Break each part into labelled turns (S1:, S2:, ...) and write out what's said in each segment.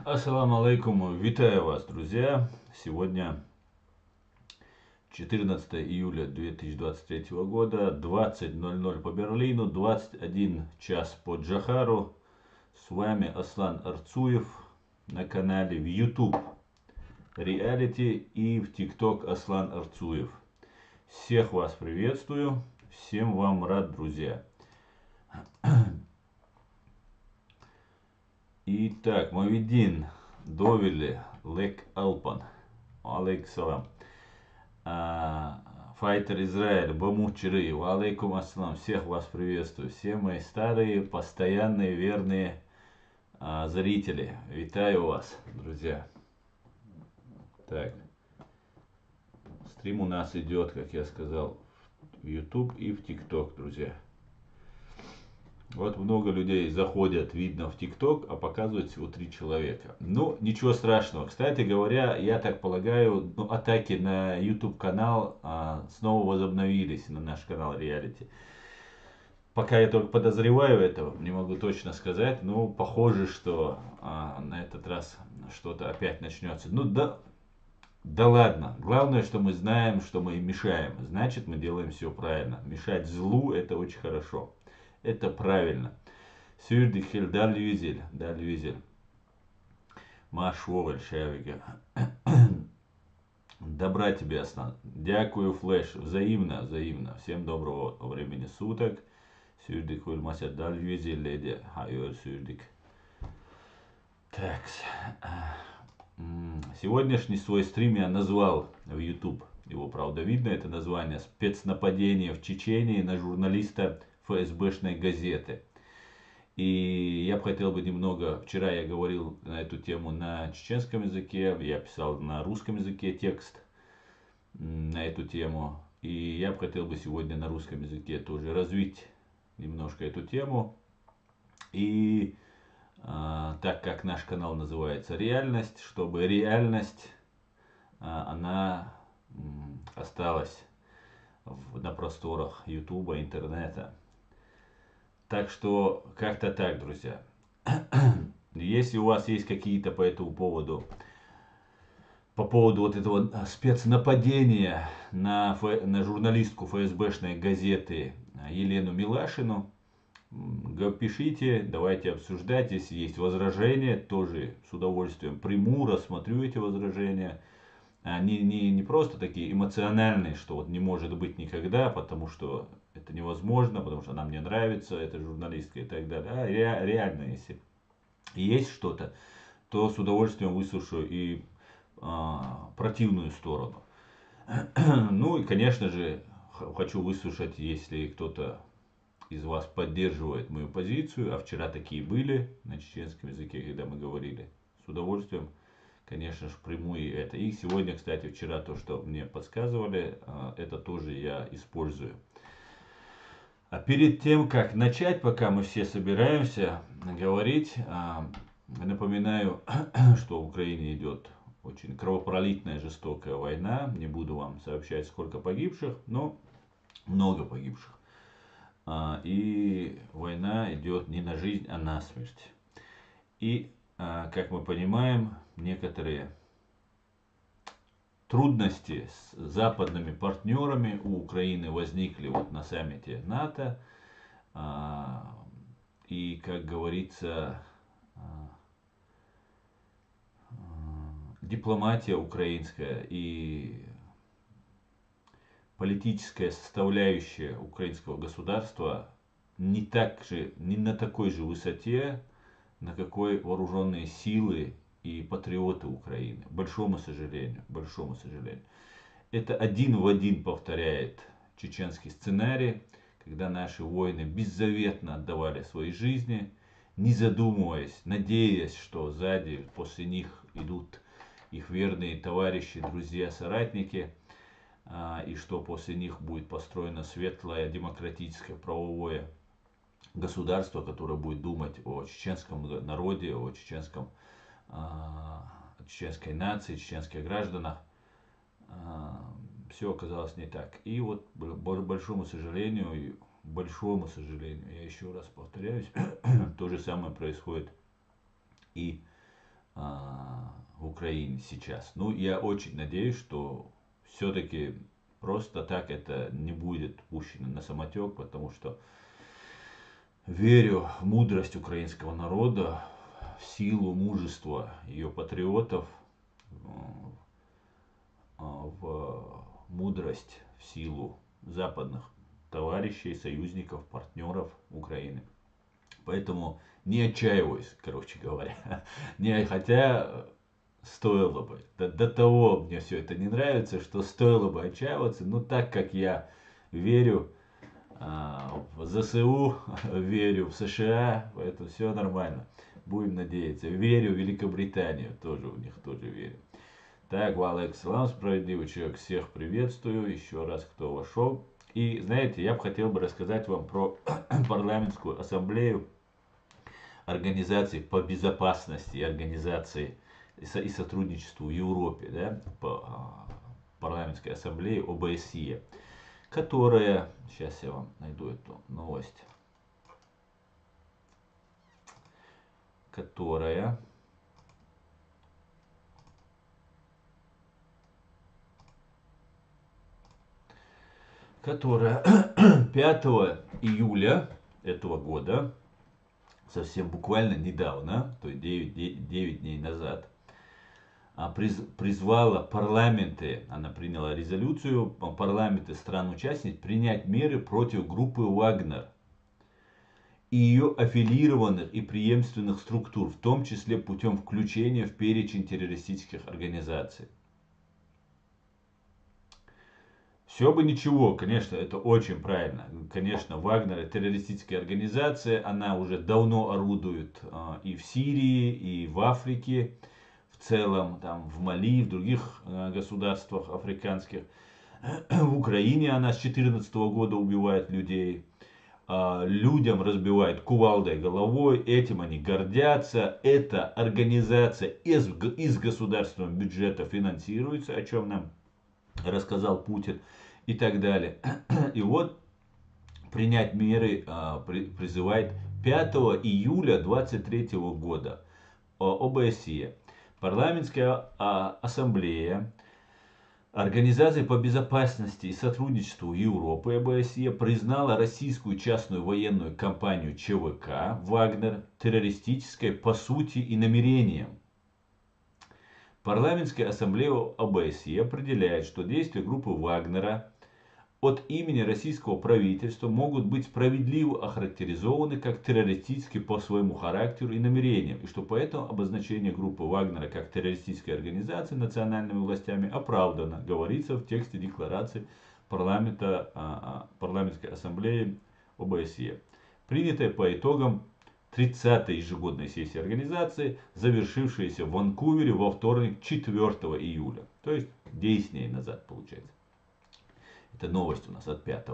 S1: Ассаламу алейкум, витаю вас, друзья. Сегодня 14 июля 2023 года, 20:00 по Берлину, 21 час по Джохару. С вами Аслан Арцуев на канале в YouTube Реалити и в TikTok Аслан Арцуев. Всех вас приветствую, всем вам рад, друзья. Итак, Мавидин, Довили, Лек Алпан, алейк салам. Файтер Израиль, Бамучры, алейкум ассалам, всех вас приветствую. Все мои старые, постоянные, верные зрители. Витаю вас, друзья. Так, стрим у нас идет, как я сказал, в YouTube и в TikTok, друзья. Вот много людей заходят, видно, в ТикТок, а показывают всего 3 человека. Ну, ничего страшного. Кстати говоря, я так полагаю, атаки на YouTube канал снова возобновились, на наш канал Реалити. Пока я только подозреваю этого, не могу точно сказать, но похоже, что на этот раз что-то опять начнется. Ну да ладно. Главное, что мы знаем, что мы мешаем. Значит, мы делаем все правильно. Мешать злу — это очень хорошо. Это правильно. Сюрдихель, Дальвизель. Машвовель, Шавига. Добра тебе, Аслан. Дякую, Флэш. Взаимно. Всем доброго времени суток. Сюрдихель, Мася, Дальвизель, леди. Хайор, Сюрдик. Так. Сегодняшний свой стрим я назвал в YouTube. Его, правда, видно, это название. Спецнападение в Чечении на журналиста ФСБшной газеты. И я бы хотел бы немного, вчера я говорил на эту тему на чеченском языке, я писал на русском языке текст на эту тему. И я бы хотел бы сегодня на русском языке тоже развить немножко эту тему. И так как наш канал называется «Реальность», чтобы реальность, она осталась на просторах Ютуба, интернета. Так что как-то так, друзья. Если у вас есть какие-то по этому поводу, по поводу вот этого спецнападения на журналистку ФСБшной газеты Елену Милашину, пишите, давайте обсуждать. Если есть возражения, тоже с удовольствием приму, рассмотрю эти возражения. Они не просто такие эмоциональные, что вот не может быть никогда, потому что это невозможно, потому что она мне нравится, эта журналистка и так далее. А реально, если есть что-то, то с удовольствием выслушаю и противную сторону. Ну и, конечно же, хочу выслушать, если кто-то из вас поддерживает мою позицию, а вчера такие были на чеченском языке, когда мы говорили, с удовольствием, конечно же, приму и это. И сегодня, кстати, вчера то, что мне подсказывали, это тоже я использую. А перед тем, как начать, пока мы все собираемся говорить, напоминаю, что в Украине идет очень кровопролитная, жестокая война. Не буду вам сообщать, сколько погибших, но много погибших. И война идет не на жизнь, а на смерть. И, как мы понимаем, некоторые трудности с западными партнерами у Украины возникли вот на саммите НАТО. И, как говорится, дипломатия украинская и политическая составляющая украинского государства не на такой же высоте, на какой вооруженные силы и патриоты Украины. Большому сожалению. Это один в один повторяет чеченский сценарий, когда наши воины беззаветно отдавали свои жизни, не задумываясь, надеясь, что сзади после них идут их верные товарищи, друзья, соратники, и что после них будет построено светлое, демократическое, правовое государство, которое будет думать о чеченском народе, о чеченской нации, чеченских гражданах. все оказалось не так. И вот, большому сожалению, я еще раз повторяюсь, то же самое происходит и в Украине сейчас. Ну, я очень надеюсь, что все-таки просто так это не будет пущено на самотек, потому что верю в мудрость украинского народа, в силу, мужество ее патриотов, в мудрость, в силу западных товарищей, союзников, партнеров Украины. Поэтому не отчаиваюсь, короче говоря. Хотя стоило бы. До того мне все это не нравится, что стоило бы отчаиваться. Но так как я верю в ЗСУ, верю в США, поэтому все нормально. Будем надеяться. Верю в Великобританию, тоже у них тоже верю. Так, Валексалам, справедливый человек, всех приветствую. Еще раз, кто вошел. И знаете, я бы хотел рассказать вам про парламентскую ассамблею организации по безопасности, организации и сотрудничеству в Европе, да, по парламентской ассамблее ОБСЕ, которая, сейчас я вам найду эту новость, которая 5 июля этого года, совсем буквально недавно, то есть 9 дней назад, призвала парламенты, она приняла резолюцию, парламенты стран-участниц принять меры против группы Вагнер и ее аффилированных и преемственных структур, в том числе путем включения в перечень террористических организаций. Все бы ничего, конечно, это очень правильно. Конечно, Вагнер террористическая организация, она уже давно орудует и в Сирии, и в Африке, в целом, там, в Мали, в других государствах африканских. В Украине она с 2014 года убивает людей, людям разбивает кувалдой головой, этим они гордятся. Эта организация из государственного бюджета финансируется, о чем нам рассказал Путин и так далее. И вот принять меры призывает 5 июля 2023 года ОБСЕ. Парламентская ассамблея Организации по безопасности и сотрудничеству Европы ОБСЕ признала российскую частную военную компанию ЧВК «Вагнер» террористической по сути и намерениям. Парламентская ассамблея ОБСЕ определяет, что действия группы Вагнера от имени российского правительства могут быть справедливо охарактеризованы как террористические по своему характеру и намерениям, и что поэтому обозначение группы Вагнера как террористической организации национальными властями оправдано, говорится в тексте декларации парламентской ассамблеи ОБСЕ, принятой по итогам 30-й ежегодной сессии организации, завершившейся в Ванкувере во вторник 4 июля, то есть 10 дней назад получается. Это новость у нас от 5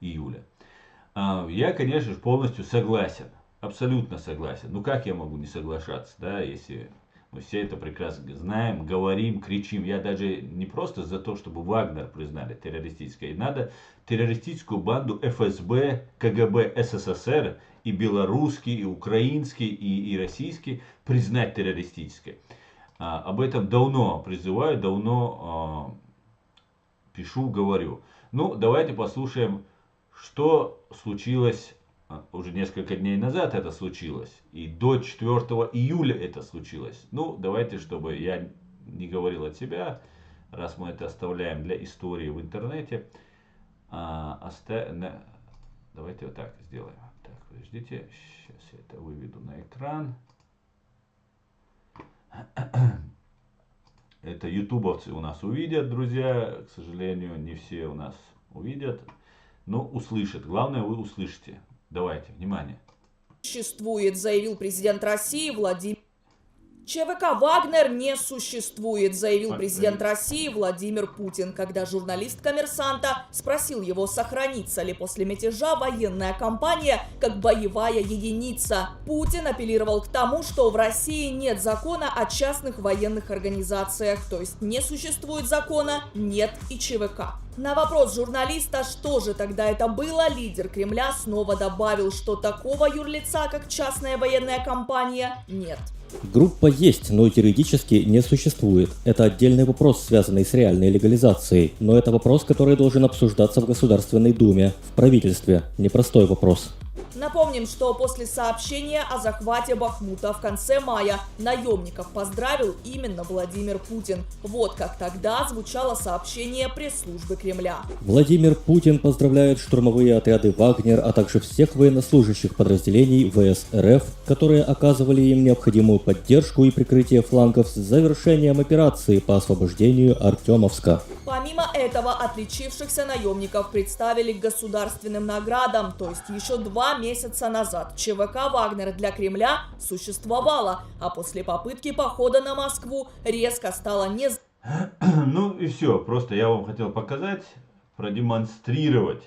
S1: июля. Я, конечно же, полностью согласен. Абсолютно согласен. Ну как я могу не соглашаться, да, если мы все это прекрасно знаем, говорим, кричим. Я даже не просто за то, чтобы Вагнер признали террористической. Надо террористическую банду ФСБ, КГБ СССР и белорусский, и украинский, и российский признать террористической. Об этом давно призываю, давно пишу, говорю. Ну, давайте послушаем, что случилось, уже несколько дней назад это случилось, и до 4 июля это случилось. Ну, давайте, чтобы я не говорил от себя, раз мы это оставляем для истории в интернете, давайте вот так сделаем. Так, подождите, сейчас я это выведу на экран. Это ютубовцы у нас увидят, друзья. К сожалению, не все у нас увидят, но услышат. Главное, вы услышите. Давайте, внимание.
S2: Существует, заявил президент России Владимир. ЧВК «Вагнер» не существует, заявил президент России Владимир Путин, когда журналист «Коммерсанта» спросил его, сохранится ли после мятежа военная компания как боевая единица. Путин апеллировал к тому, что в России нет закона о частных военных организациях, то есть не существует закона, нет и ЧВК. На вопрос журналиста, что же тогда это было, лидер Кремля снова добавил, что такого юрлица, как частная военная компания, нет.
S3: Группа есть, но юридически не существует. Это отдельный вопрос, связанный с реальной легализацией. Но это вопрос, который должен обсуждаться в Государственной Думе, в правительстве. Непростой вопрос.
S2: Напомним, что после сообщения о захвате Бахмута в конце мая наемников поздравил именно Владимир Путин. Вот как тогда звучало сообщение пресс-службы Кремля.
S3: Владимир Путин поздравляет штурмовые отряды «Вагнер», а также всех военнослужащих подразделений ВС РФ, которые оказывали им необходимую поддержку и прикрытие флангов с завершением операции по освобождению Артемовска.
S2: Помимо этого, отличившихся наемников представили к государственным наградам, то есть еще 2 месяца назад ЧВК «Вагнер» для Кремля существовала, а после попытки похода на Москву резко стала не...
S1: Ну и все, просто я вам хотел показать, продемонстрировать,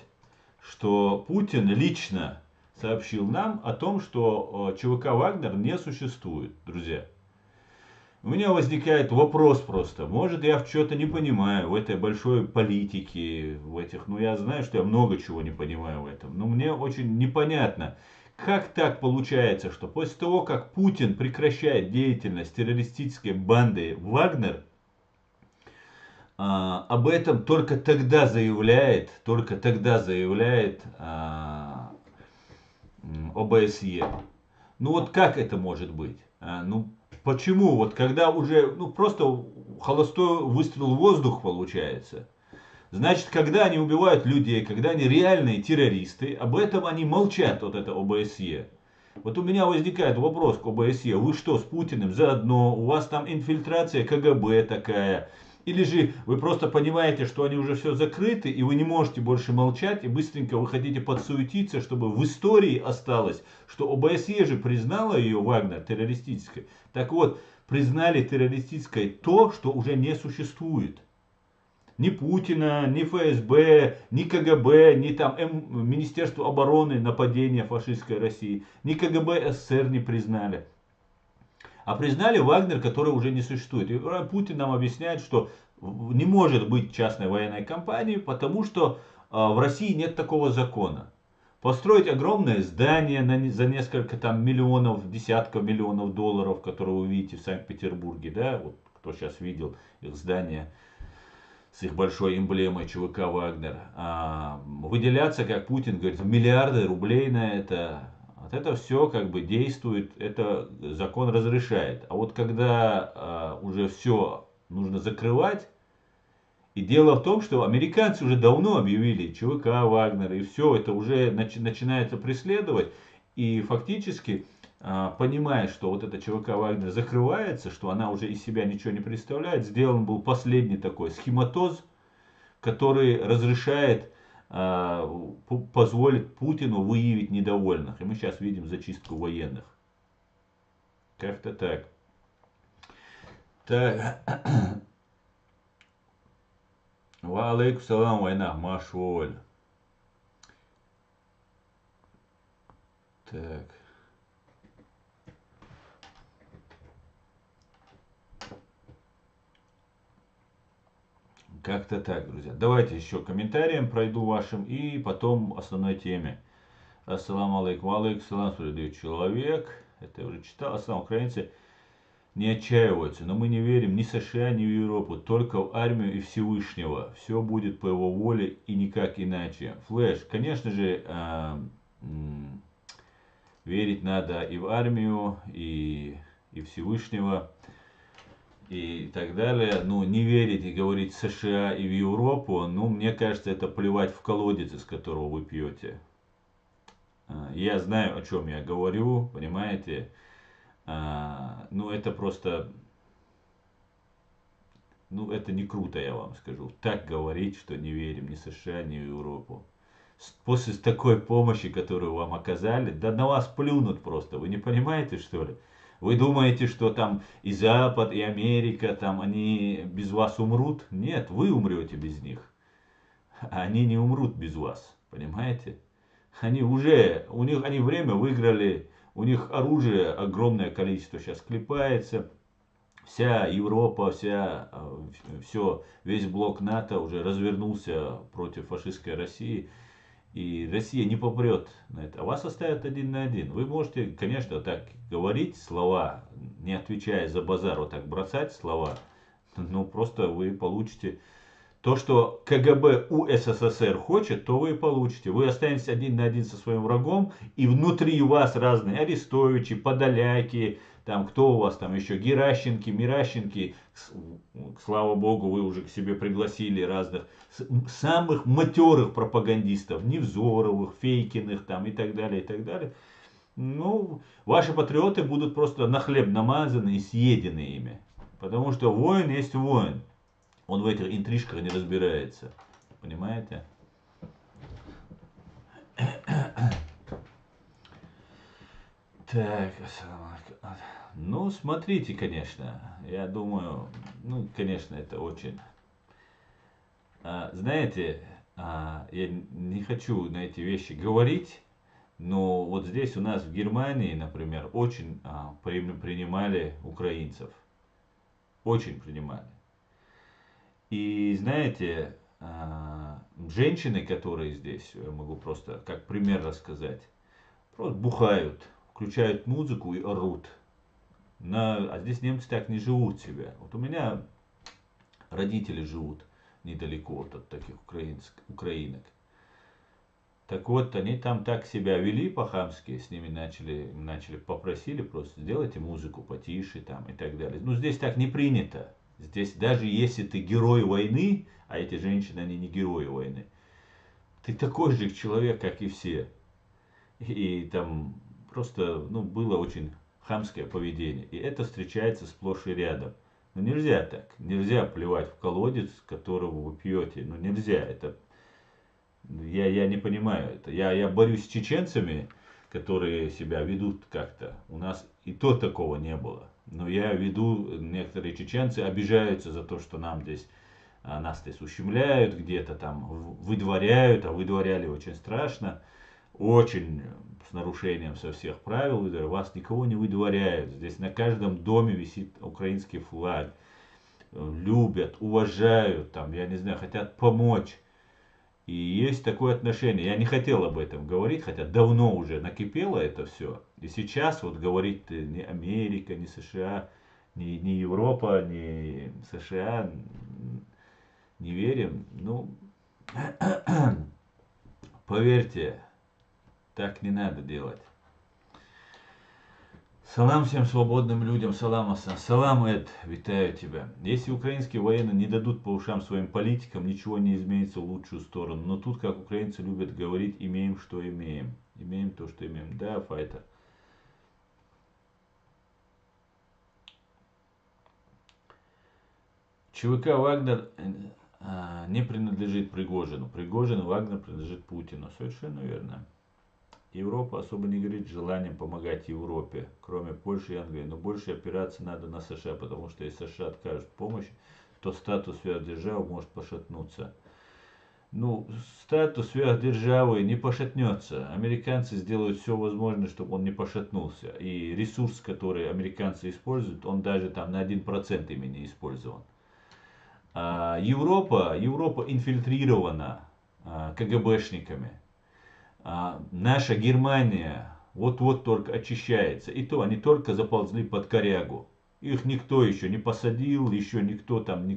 S1: что Путин лично сообщил нам о том, что ЧВК «Вагнер» не существует, друзья. У меня возникает вопрос просто. Может, я в что-то не понимаю в этой большой политике, в этих... Ну, я знаю, что я много чего не понимаю в этом. Но мне очень непонятно, как так получается, что после того, как Путин прекращает деятельность террористической банды «Вагнер», об этом только тогда заявляет ОБСЕ. Ну вот как это может быть? Ну почему? Вот когда уже просто холостой выстрел в воздух получается. Значит, когда они убивают людей, когда они реальные террористы, об этом они молчат, вот это ОБСЕ. Вот у меня возникает вопрос к ОБСЕ. Вы что, с Путиным заодно? У вас там инфильтрация КГБ такая? Или же вы просто понимаете, что они уже все закрыты, и вы не можете больше молчать, и быстренько вы хотите подсуетиться, чтобы в истории осталось, что ОБСЕ же признала ее, Вагнер, террористической. Так вот, признали террористической то, что уже не существует. Ни Путина, ни ФСБ, ни КГБ, ни там Министерство обороны, нападения фашистской России, ни КГБ СССР не признали. А признали Вагнер, который уже не существует. И Путин нам объясняет, что не может быть частной военной компании, потому что в России нет такого закона. Построить огромное здание за несколько там миллионов, десятков миллионов долларов, которые вы видите в Санкт-Петербурге, да, вот кто сейчас видел их здание с их большой эмблемой ЧВК «Вагнер», выделяться, как Путин говорит, в миллиарды рублей на это. Вот это все как бы действует, это закон разрешает. А вот когда уже все нужно закрывать, и дело в том, что американцы уже давно объявили ЧВК «Вагнер», и все это уже начинается преследовать, и фактически, понимая, что вот эта ЧВК «Вагнер» закрывается, что она уже из себя ничего не представляет, сделан был последний такой схематоз, который разрешает, позволит Путину выявить недовольных. И мы сейчас видим зачистку военных. Как-то так. Так. Ва алейкум салам, война, Машоль. Так. Как-то так, друзья. Давайте еще комментариям пройду вашим и потом основной теме. Ассаламу алейкум, алейкум салам, передает человек. Это я уже читал. Ассалам, украинцы не отчаиваются, но мы не верим ни США, ни в Европу, только в армию и Всевышнего. Все будет по его воле и никак иначе. Флэш, конечно же, верить надо и в армию, и Всевышнего, и так далее. Ну, не верить и говорить в США и в Европу, ну, мне кажется, это плевать в колодец, из которого вы пьете. Я знаю, о чем я говорю, понимаете? Ну, это просто... Ну, это не круто, я вам скажу. Так говорить, что не верим ни США, ни в Европу. После такой помощи, которую вам оказали, да на вас плюнут просто. Вы не понимаете, что ли? Вы думаете, что там и Запад, и Америка, там они без вас умрут? Нет, вы умрете без них. А они не умрут без вас, понимаете? Они уже, они время выиграли, у них оружие огромное количество сейчас клепается. Вся Европа, все, весь блок НАТО уже развернулся против фашистской России. И Россия не попрет на это. А вас оставят один на один. Вы можете, конечно, так говорить слова, не отвечая за базар, вот так бросать слова. Но просто вы получите то, что КГБ у СССР хочет, то вы получите. Вы останетесь один на один со своим врагом, и внутри вас разные Арестовичи, Подоляки, там кто у вас там еще, Геращенки, Миращенки, слава богу, вы уже к себе пригласили разных самых матерых пропагандистов, Невзоровых, Фейкиных там и так далее, и так далее. Ну, ваши патриоты будут просто на хлеб намазаны и съедены ими. Потому что воин есть воин. Он в этих интрижках не разбирается. Понимаете? Так, ну, смотрите, конечно. Я думаю, ну, конечно, это очень... Знаете, я не хочу на эти вещи говорить, но вот здесь у нас в Германии, например, очень принимали украинцев. Очень принимали. И знаете, женщины, которые здесь, я могу просто как пример рассказать, просто бухают, включают музыку и орут. А здесь немцы так не живут себя. Вот у меня родители живут недалеко от таких украинок. Так вот, они там так себя вели по-хамски, с ними попросили просто сделайте музыку потише там и так далее. Ну, здесь так не принято. Здесь даже если ты герой войны, а эти женщины, они не герои войны, ты такой же человек, как и все. И там просто, ну, было очень хамское поведение. И это встречается сплошь и рядом. Ну, нельзя так. Нельзя плевать в колодец, которого вы пьете. Ну, нельзя. Это... Я не понимаю это. Я борюсь с чеченцами, которые себя ведут как-то. У нас и то такого не было. Но я веду, некоторые чеченцы обижаются за то, что нас здесь ущемляют, где-то там выдворяют, а выдворяли очень страшно, очень с нарушением со всех правил, вас никого не выдворяют, здесь на каждом доме висит украинский флаг, любят, уважают, там, я не знаю, хотят помочь. И есть такое отношение. Я не хотел об этом говорить, хотя давно уже накипело это все. И сейчас вот говорить ни Америка, ни США, ни Европа, ни США не верим. Ну, поверьте, так не надо делать. Салам всем свободным людям, салам Асан. Салам, Эд, витаю тебя. Если украинские военные не дадут по ушам своим политикам, ничего не изменится в лучшую сторону. Но тут, как украинцы любят говорить, имеем, что имеем. Имеем то, что имеем. Да, файтер. ЧВК Вагнер не принадлежит Пригожину. Пригожин и Вагнер принадлежит Путину. Совершенно верно. Европа особо не горит желанием помогать Европе, кроме Польши и Англии. Но больше опираться надо на США, потому что если США откажут помощь, то статус сверхдержавы может пошатнуться. Ну, статус сверхдержавы не пошатнется. Американцы сделают все возможное, чтобы он не пошатнулся. И ресурс, который американцы используют, он даже там на 1% ими не использован. Европа инфильтрирована КГБшниками. Наша Германия вот-вот только очищается. И то они только заползли под корягу. Их никто еще не посадил, еще никто там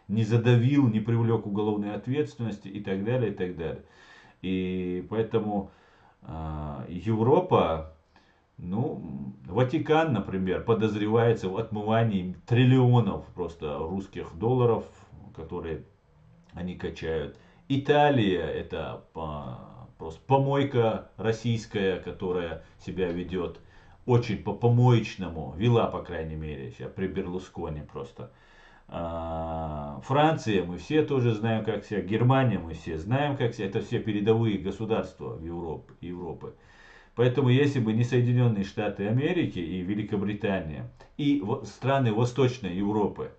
S1: не задавил, не привлек к уголовной ответственности и так далее, и так далее. И поэтому Европа, ну, Ватикан, например, подозревается в отмывании триллионов просто русских долларов, которые они качают. Италия это просто помойка российская, которая себя ведет очень по-помоечному, вела, по крайней мере, сейчас при Берлускони просто. Франция, мы все тоже знаем, как себя. Германия, мы все знаем, как себя. Это все передовые государства в Европы. Поэтому если бы не Соединенные Штаты Америки и Великобритания, и страны Восточной Европы,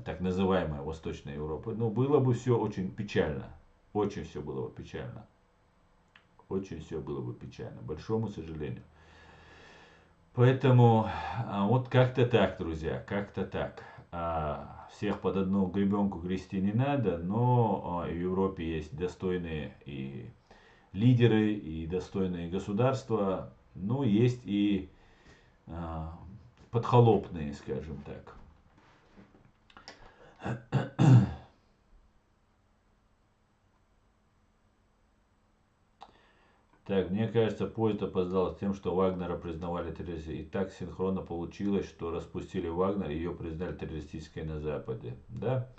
S1: так называемая Восточная Европа, ну, было бы все очень печально. Очень все было бы печально. Очень все было бы печально, большому сожалению. Поэтому вот как-то так, друзья, как-то так. Всех под одну гребенку грести не надо, но в Европе есть достойные и лидеры, и достойные государства, но есть и подхолопные, скажем так. Так, мне кажется, поезд опоздал с тем, что Вагнера признавали террористом. И так синхронно получилось, что распустили Вагнер и ее признали террористической на Западе. Да?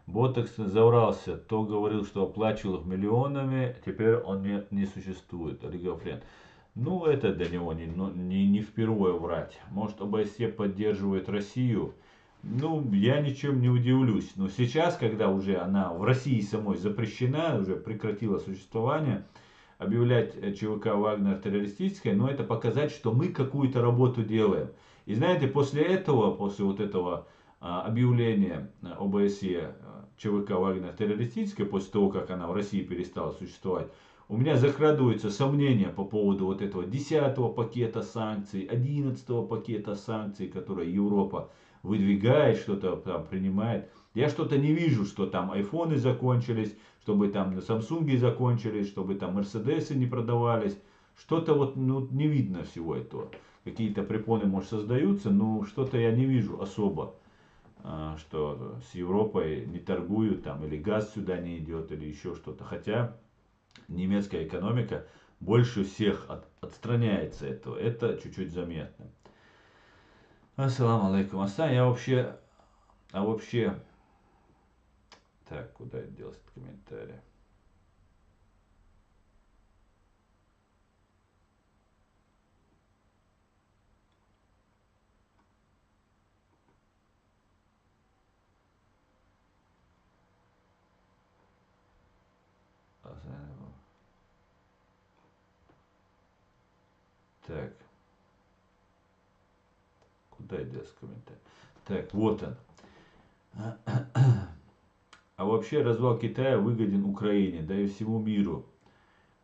S1: Ботокс заврался. То говорил, что оплачивал их миллионами, теперь он не существует. Олигофрен. Ну, это для него не впервые врать. Может, ОБСЕ поддерживает Россию. Ну, я ничем не удивлюсь. Но сейчас, когда уже она в России самой запрещена, уже прекратила существование, объявлять ЧВК Вагнер террористической, но это показать, что мы какую-то работу делаем. И знаете, после этого, после вот этого объявления ОБСЕ ЧВК Вагнер террористической, после того, как она в России перестала существовать, у меня закрадываются сомнения по поводу вот этого 10-го пакета санкций, 11-го пакета санкций, которые Европа выдвигает, что-то там принимает. Я что-то не вижу, что там айфоны закончились, чтобы там Самсунги закончились, чтобы там Мерседесы не продавались. Что-то вот не видно всего этого. Какие-то препоны, может, создаются, но что-то я не вижу особо, что с Европой не торгуют, там, или газ сюда не идет, или еще что-то. Хотя немецкая экономика больше всех отстраняется от этого. Это чуть-чуть заметно. Ассаламу алейкум. Я вообще... Так, куда делся этот комментарий? Так. Куда делся комментарий? Так, вот он. А вообще развал Китая выгоден Украине, да и всему миру.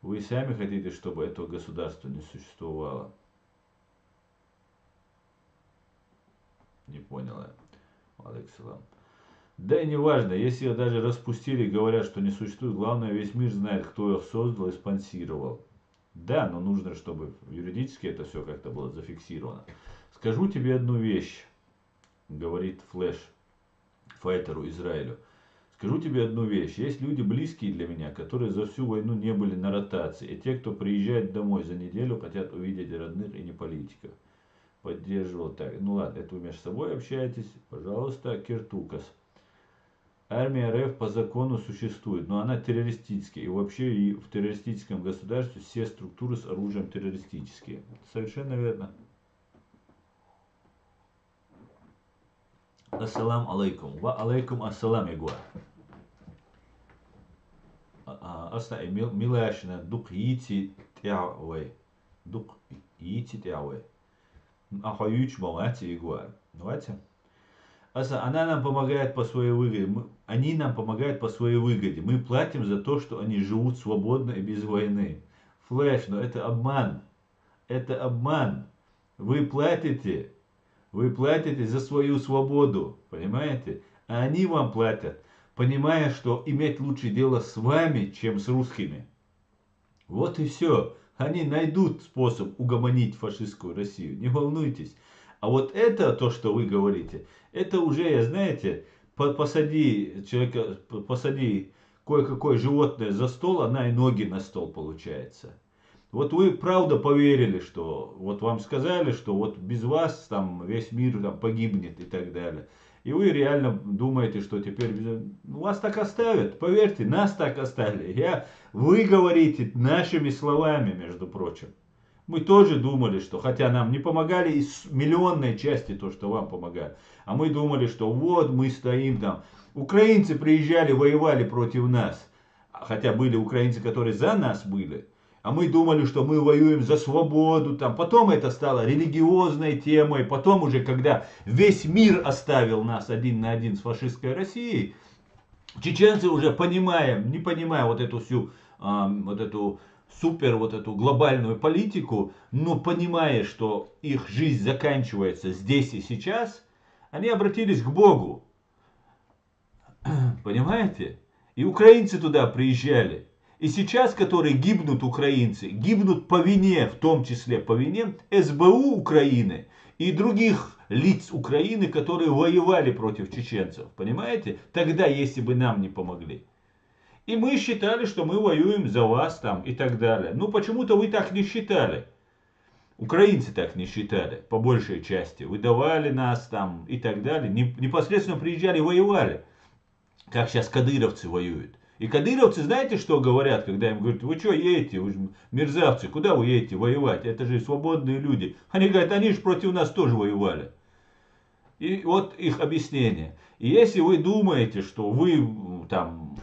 S1: Вы сами хотите, чтобы этого государства не существовало? Не понял я. Алейкум. Да и не важно, если их даже распустили, говорят, что не существует, главное, весь мир знает, кто их создал и спонсировал. Да, но нужно, чтобы юридически это все как-то было зафиксировано. Скажу тебе одну вещь, говорит Флэш Файтеру Израилю. Скажу тебе одну вещь. Есть люди близкие для меня, которые за всю войну не были на ротации. И те, кто приезжает домой за неделю, хотят увидеть родных и не политиков. Поддерживал так. Ну ладно, это вы между собой общаетесь. Пожалуйста, Киртукас. Армия РФ по закону существует, но она террористическая. И вообще и в террористическом государстве все структуры с оружием террористические. Совершенно верно. Ассалам алейкум. Ва алейкум ассалам, Егор. Asla Милашина дук йити тявы. Дук йити тявы. Ахаюч балати Егор. Давайте. Она нам помогает по своей выгоде. Они нам помогают по своей выгоде. Мы платим за то, что они живут свободно и без войны. Флэш, но это обман. Это обман. Вы платите за свою свободу. Понимаете? А они вам платят, понимая, что иметь лучше дело с вами, чем с русскими. Вот и все. Они найдут способ угомонить фашистскую Россию. Не волнуйтесь. А вот это, то, что вы говорите, это уже, знаете, посади человека, посади кое-какое животное за стол, она и ноги на стол получается. Вот вы правда поверили, что вот вам сказали, что вот без вас там весь мир там погибнет и так далее. И вы реально думаете, что теперь вас так оставят. Поверьте, нас так оставили. Вы говорите нашими словами, между прочим. Мы тоже думали, что, хотя нам не помогали из миллионной части то, что вам помогают. А мы думали, что вот мы стоим там. Украинцы приезжали, воевали против нас. Хотя были украинцы, которые за нас были. А мы думали, что мы воюем за свободу. Там. Потом это стало религиозной темой. Потом уже, когда весь мир оставил нас один на один с фашистской Россией, чеченцы уже не понимая вот эту всю, вот эту супер, вот эту глобальную политику, но понимая, что их жизнь заканчивается здесь и сейчас, они обратились к Богу. Понимаете? И украинцы туда приезжали. И сейчас, которые гибнут украинцы, гибнут по вине, в том числе по вине СБУ Украины и других лиц Украины, которые воевали против чеченцев. Понимаете? Тогда, если бы нам не помогли. И мы считали, что мы воюем за вас там и так далее. Ну, почему-то вы так не считали. Украинцы так не считали, по большей части. Выдавали нас там и так далее. Непосредственно приезжали, воевали. Как сейчас кадыровцы воюют. И кадыровцы, знаете, что говорят, когда им говорят, вы что едете, вы же мерзавцы, куда вы едете воевать? Это же свободные люди. Они говорят, они же против нас тоже воевали. И вот их объяснение. И если вы думаете, что вы там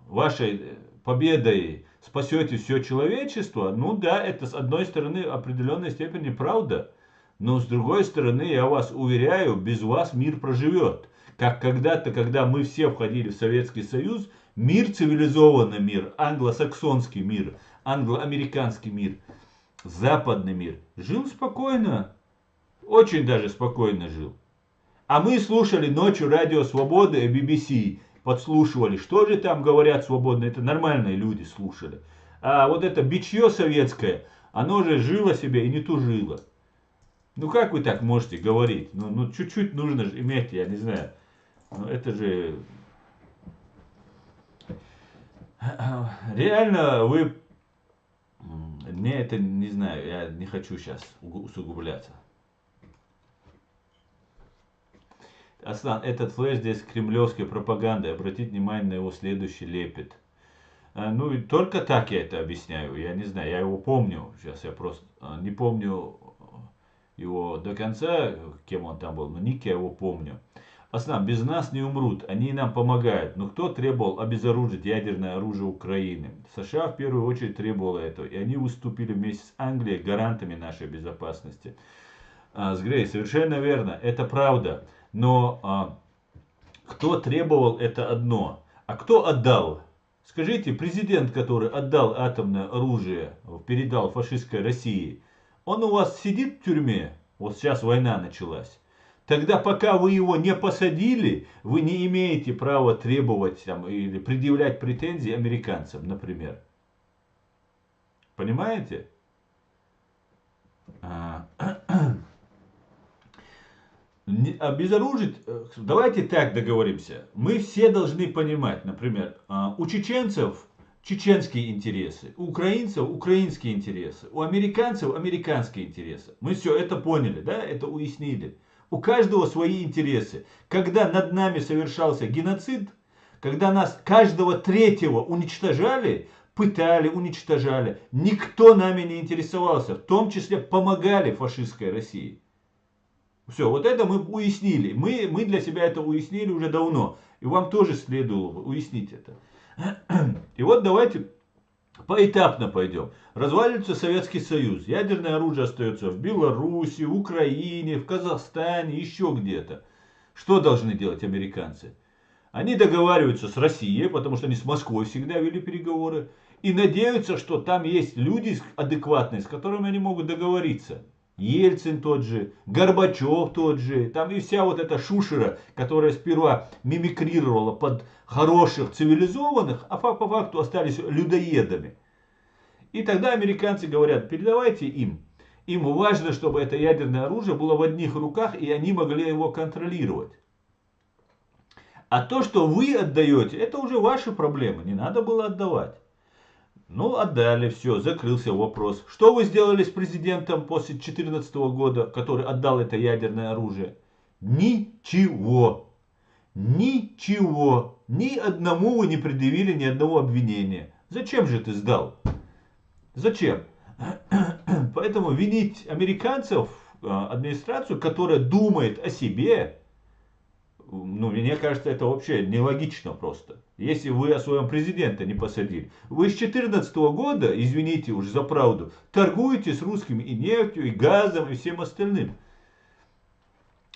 S1: вашей победой спасете все человечество, ну да, это с одной стороны в определенной степени правда. Но с другой стороны, я вас уверяю, без вас мир проживет. Как когда-то, когда мы все входили в Советский Союз, мир, цивилизованный мир, англосаксонский мир, англоамериканский мир, западный мир, жил спокойно, очень даже спокойно жил. А мы слушали ночью радио Свобода и BBC, подслушивали, что же там говорят свободно, это нормальные люди слушали. А вот это бичье советское, оно же жило себе и не тужило. Ну как вы так можете говорить? Ну чуть-чуть нужно же иметь, я не знаю. Ну это же... Реально вы... Мне это не знаю, я не хочу сейчас усугубляться. Аслан, этот флеш здесь кремлевской пропагандой. Обратите внимание на его следующий лепет. Ну и только так я это объясняю. Я не знаю, я его помню. Сейчас я просто не помню его до конца, кем он там был, но ник я его помню. Аслан, без нас не умрут, они нам помогают. Но кто требовал обезоружить ядерное оружие Украины? США в первую очередь требовала этого. И они выступили вместе с Англией гарантами нашей безопасности. Сгрей, совершенно верно, это правда. Но кто требовал, это одно. А кто отдал? Скажите, президент, который отдал атомное оружие, передал фашистской России, он у вас сидит в тюрьме? Вот сейчас война началась. Тогда пока вы его не посадили, вы не имеете права требовать там, или предъявлять претензии американцам, например. Понимаете? Обезоружить, давайте так договоримся. Мы все должны понимать, например, у чеченцев чеченские интересы, у украинцев украинские интересы, у американцев американские интересы. Мы все это поняли, да, это уяснили. У каждого свои интересы. Когда над нами совершался геноцид, когда нас каждого третьего уничтожали, пытали, уничтожали, никто нами не интересовался, в том числе помогали фашистской России. Все, вот это мы уяснили. Мы для себя это уяснили уже давно. И вам тоже следовало уяснить это. И вот давайте поэтапно пойдем. Разваливается Советский Союз. Ядерное оружие остается в Беларуси, в Украине, в Казахстане, еще где-то. Что должны делать американцы? Они договариваются с Россией, потому что они с Москвой всегда вели переговоры. И надеются, что там есть люди адекватные, с которыми они могут договориться. Ельцин тот же, Горбачев тот же, там и вся вот эта шушера, которая сперва мимикрировала под хороших, цивилизованных, а по факту остались людоедами. И тогда американцы говорят, передавайте им. Им важно, чтобы это ядерное оружие было в одних руках, и они могли его контролировать. А то, что вы отдаете, это уже ваши проблемы, не надо было отдавать. Ну, отдали, все, закрылся вопрос. Что вы сделали с президентом после 2014 года, который отдал это ядерное оружие? Ничего. Ничего. Ни одному вы не предъявили ни одного обвинения. Зачем же ты сдал? Зачем? Поэтому винить американцев, администрацию, которая думает о себе, ну, мне кажется, это вообще нелогично просто. Если вы о своем президента не посадили. Вы с 2014 года, извините уже за правду, торгуете с русскими и нефтью, и газом, и всем остальным.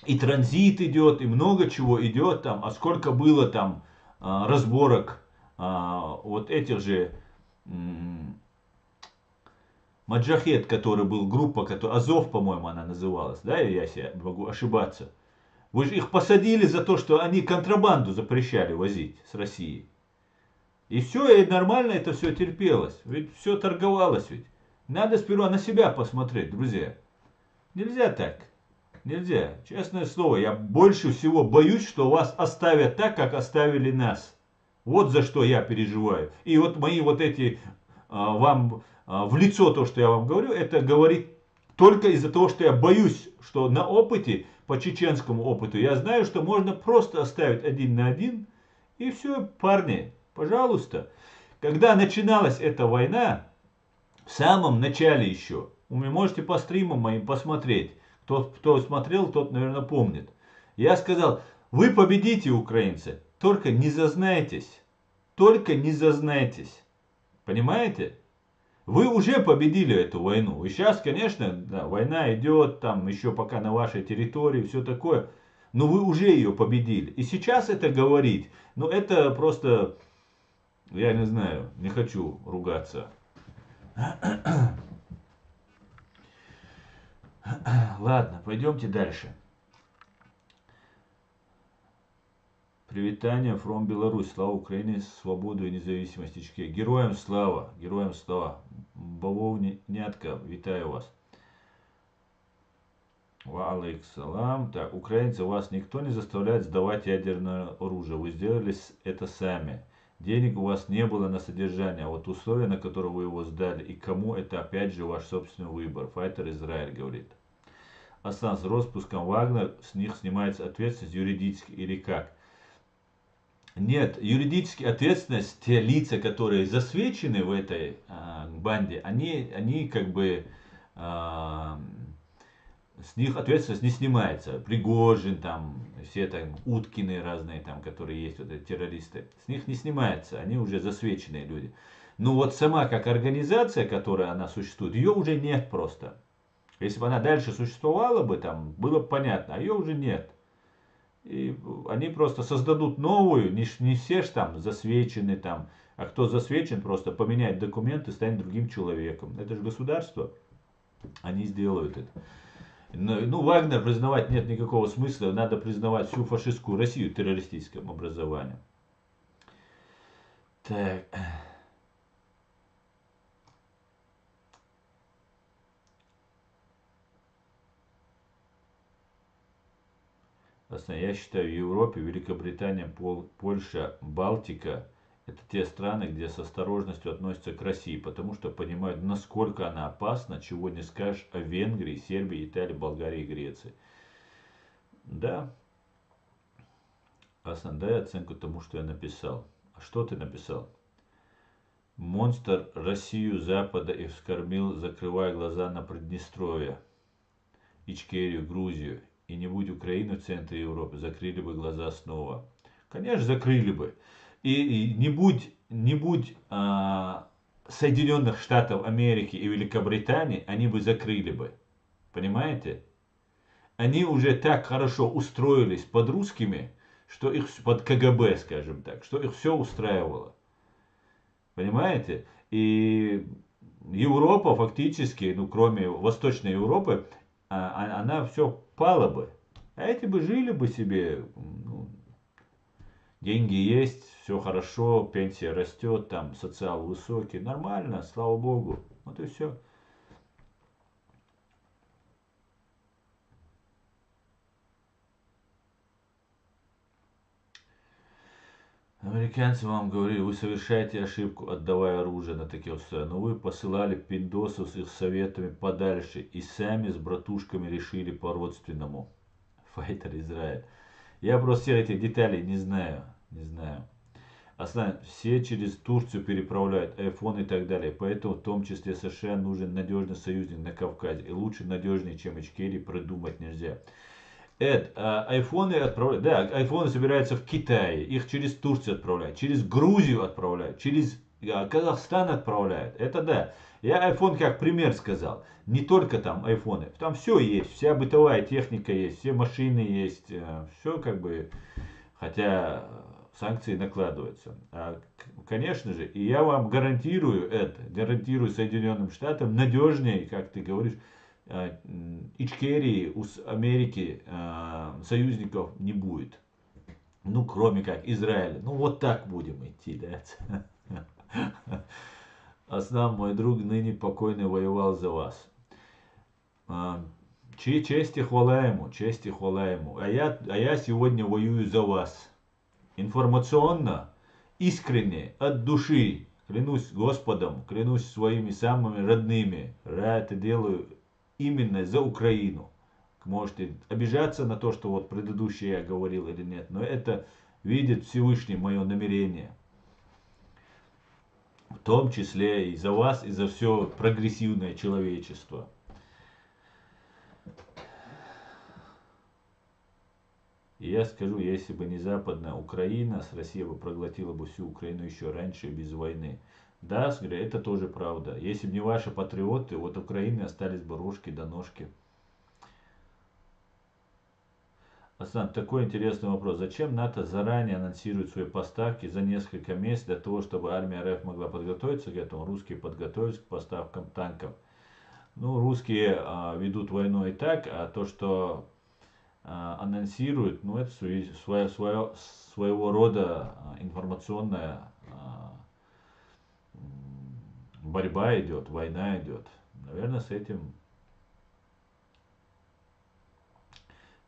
S1: И транзит идет, и много чего идет там. А сколько было там разборок вот этих же Маджахет, который был группа, Азов, по-моему, она называлась, да, я себя могу ошибаться. Вы же их посадили за то, что они контрабанду запрещали возить с России. И все, и нормально это все терпелось. Ведь все торговалось ведь. Надо сперва на себя посмотреть, друзья. Нельзя так. Нельзя. Честное слово, я больше всего боюсь, что вас оставят так, как оставили нас. Вот за что я переживаю. И вот мои вот эти вам в лицо то, что я вам говорю, это говорит только из-за того, что я боюсь, что на опыте, по чеченскому опыту, я знаю, что можно просто оставить 1 на 1, и все, парни, пожалуйста. Когда начиналась эта война, в самом начале еще, вы можете по стримам моим посмотреть, кто смотрел, тот, наверное, помнит. Я сказал, вы победите, украинцы, только не зазнайтесь, только не зазнайтесь, понимаете? Вы уже победили эту войну. И сейчас, конечно, да, война идет, там еще пока на вашей территории, все такое. Но вы уже ее победили. И сейчас это говорить, ну это просто, я не знаю, не хочу ругаться. Ладно, пойдемте дальше. Привітання from Беларусь. Слава Україні, свободу і незалежності. Героям слава, героям слава. Бавовнятка, вітаю вас. Валейк салам. Так, украинцы, вас никто не заставляет сдавать ядерное оружие. Вы сделали это сами. Денег у вас не было на содержание. А вот условия, на которые вы его сдали, и кому, это опять же ваш собственный выбор. Файтер Израиль говорит. Аслан, с распуском Вагнер, с них снимается ответственность юридически или как? Нет, юридически ответственность, те лица, которые засвечены в этой банде, они как бы, с них ответственность не снимается. Пригожин, там, все там, Уткины разные, там, которые есть, вот эти террористы, с них не снимается, они уже засвеченные люди. Но вот сама как организация, которая она существует, ее уже нет просто. Если бы она дальше существовала бы, там, было бы понятно, а ее уже нет. И они просто создадут новую, не все ж там засвечены там, а кто засвечен, просто поменяет документы, станет другим человеком. Это же государство, они сделают это. Ну, Вагнер признавать нет никакого смысла, надо признавать всю фашистскую Россию террористическим образованием. Так. Я считаю, в Европе, Великобритания, Польша, Балтика — это те страны, где с осторожностью относятся к России, потому что понимают, насколько она опасна, чего не скажешь о Венгрии, Сербии, Италии, Болгарии и Греции. Да. Асан, дай оценку тому, что я написал. А что ты написал? Монстр Россию Запада и вскормил, закрывая глаза на Приднестровье, Ичкерию, Грузию. И не будь Украины в центре Европы, закрыли бы глаза снова. Конечно, закрыли бы. И не будь Соединенных Штатов Америки и Великобритании, они бы закрыли бы. Понимаете? Они уже так хорошо устроились под русскими, что их под КГБ, скажем так, что их все устраивало. Понимаете? И Европа фактически, ну кроме Восточной Европы, она все пала бы. А эти бы жили бы себе, ну, деньги есть, все хорошо, пенсия растет, там социал высокий, нормально, слава богу. Вот и все. Американцы вам говорили, вы совершаете ошибку, отдавая оружие на такие условия. Но вы посылали пиндосов с их советами подальше и сами с братушками решили по-родственному. Файтер Израиль. Я просто всех этих деталей не знаю. Не знаю. Аслан, все через Турцию переправляют iPhone и так далее. Поэтому в том числе США нужен надежный союзник на Кавказе. И лучше надежнее, чем Ичкерии, придумать нельзя. Айфоны отправляют, да, айфоны собираются в Китае, их через Турцию отправляют, через Грузию отправляют, через Казахстан отправляют. Это да. Я iPhone как пример сказал. Не только там айфоны, там все есть, вся бытовая техника есть, все машины есть, все как бы, хотя санкции накладываются. Конечно же, и я вам гарантирую это, гарантирую Соединенным Штатам надежнее, как ты говоришь, Ичкерии у Америки союзников не будет. Ну, кроме как Израиля. Ну, вот так будем идти, да. Аслан, мой друг, ныне покойный, воевал за вас. Честь и хвала ему, честь и хвала ему. А я сегодня воюю за вас. Информационно, искренне, от души. Клянусь Господом, клянусь своими самыми родными. Я это делаю именно за Украину. Можете обижаться на то, что вот предыдущее я говорил или нет, но это видит Всевышний мое намерение. В том числе и за вас, и за все прогрессивное человечество. И я скажу, если бы не Западная Украина, Россия бы проглотила бы всю Украину еще раньше, без войны. Да, это тоже правда. Если бы не ваши патриоты, от Украины остались бы рожки до ножки. Аслан, такой интересный вопрос. Зачем НАТО заранее анонсирует свои поставки за несколько месяцев для того, чтобы армия РФ могла подготовиться к этому? Русские подготовились к поставкам танков. Ну, русские ведут войну и так, а то, что анонсируют, ну, это своего рода информационная борьба идет, война идет. Наверное, с этим.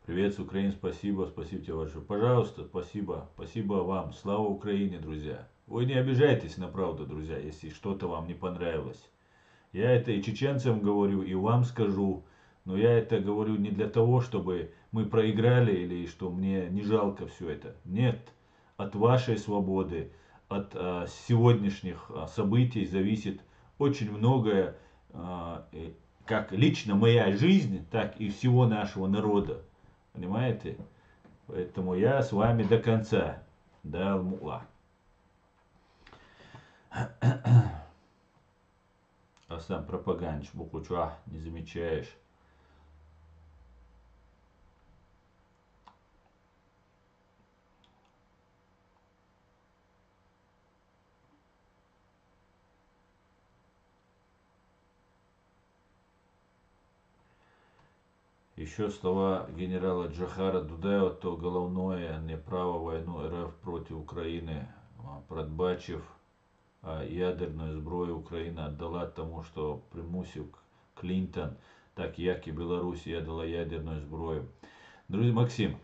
S1: Привет с Украины, спасибо тебе большое. Пожалуйста, спасибо, спасибо вам. Слава Украине, друзья. Вы не обижайтесь на правду, друзья, если что-то вам не понравилось. Я это и чеченцам говорю, и вам скажу. Но я это говорю не для того, чтобы мы проиграли или что мне не жалко все это. Нет, от вашей свободы, от сегодняшних событий зависит очень многое, как лично моя жизнь, так и всего нашего народа. Понимаете? Поэтому я с вами до конца. Да, мула. А сам пропагандич, букву чуа не замечаешь. Еще слова генерала Джохара Дудаева, то головное неправо войну РФ проти України, передбачив ядерну зброю Україна віддала тому, що примусив Клинтон, так як и Белоруссия дала ядерную зброю. Друзья, Максим,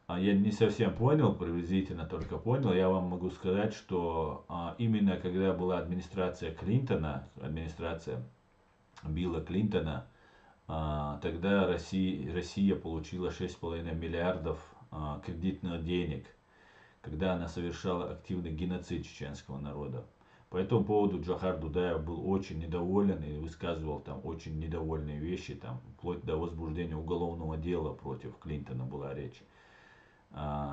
S1: я не совсем понял, приблизительно только понял. Я вам могу сказать, что именно когда была администрация Клинтона, администрация Билла Клинтона, тогда Россия получила 6,5 миллиардов кредитных денег, когда она совершала активный геноцид чеченского народа. По этому поводу Джохар Дудаев был очень недоволен и высказывал там очень недовольные вещи, там, вплоть до возбуждения уголовного дела против Клинтона была речь.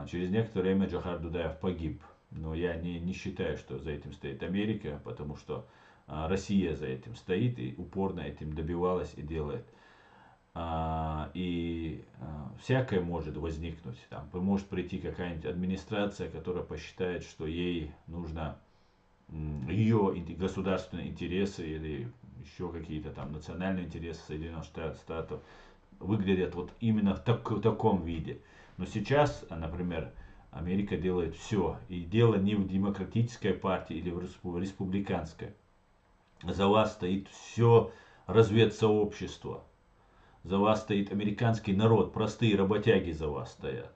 S1: Через некоторое время Джохар Дудаев погиб, но я не считаю, что за этим стоит Америка, потому что Россия за этим стоит и упорно этим добивалась и делает. И всякое может возникнуть. Там может прийти какая-нибудь администрация, которая посчитает, что ей нужно ее государственные интересы или еще какие-то там национальные интересы Соединенных Штатов выглядят вот именно в таком виде. Но сейчас, например, Америка делает все. И дело не в демократической партии или в республиканской. За вас стоит все разведсообщество. За вас стоит американский народ, простые работяги за вас стоят.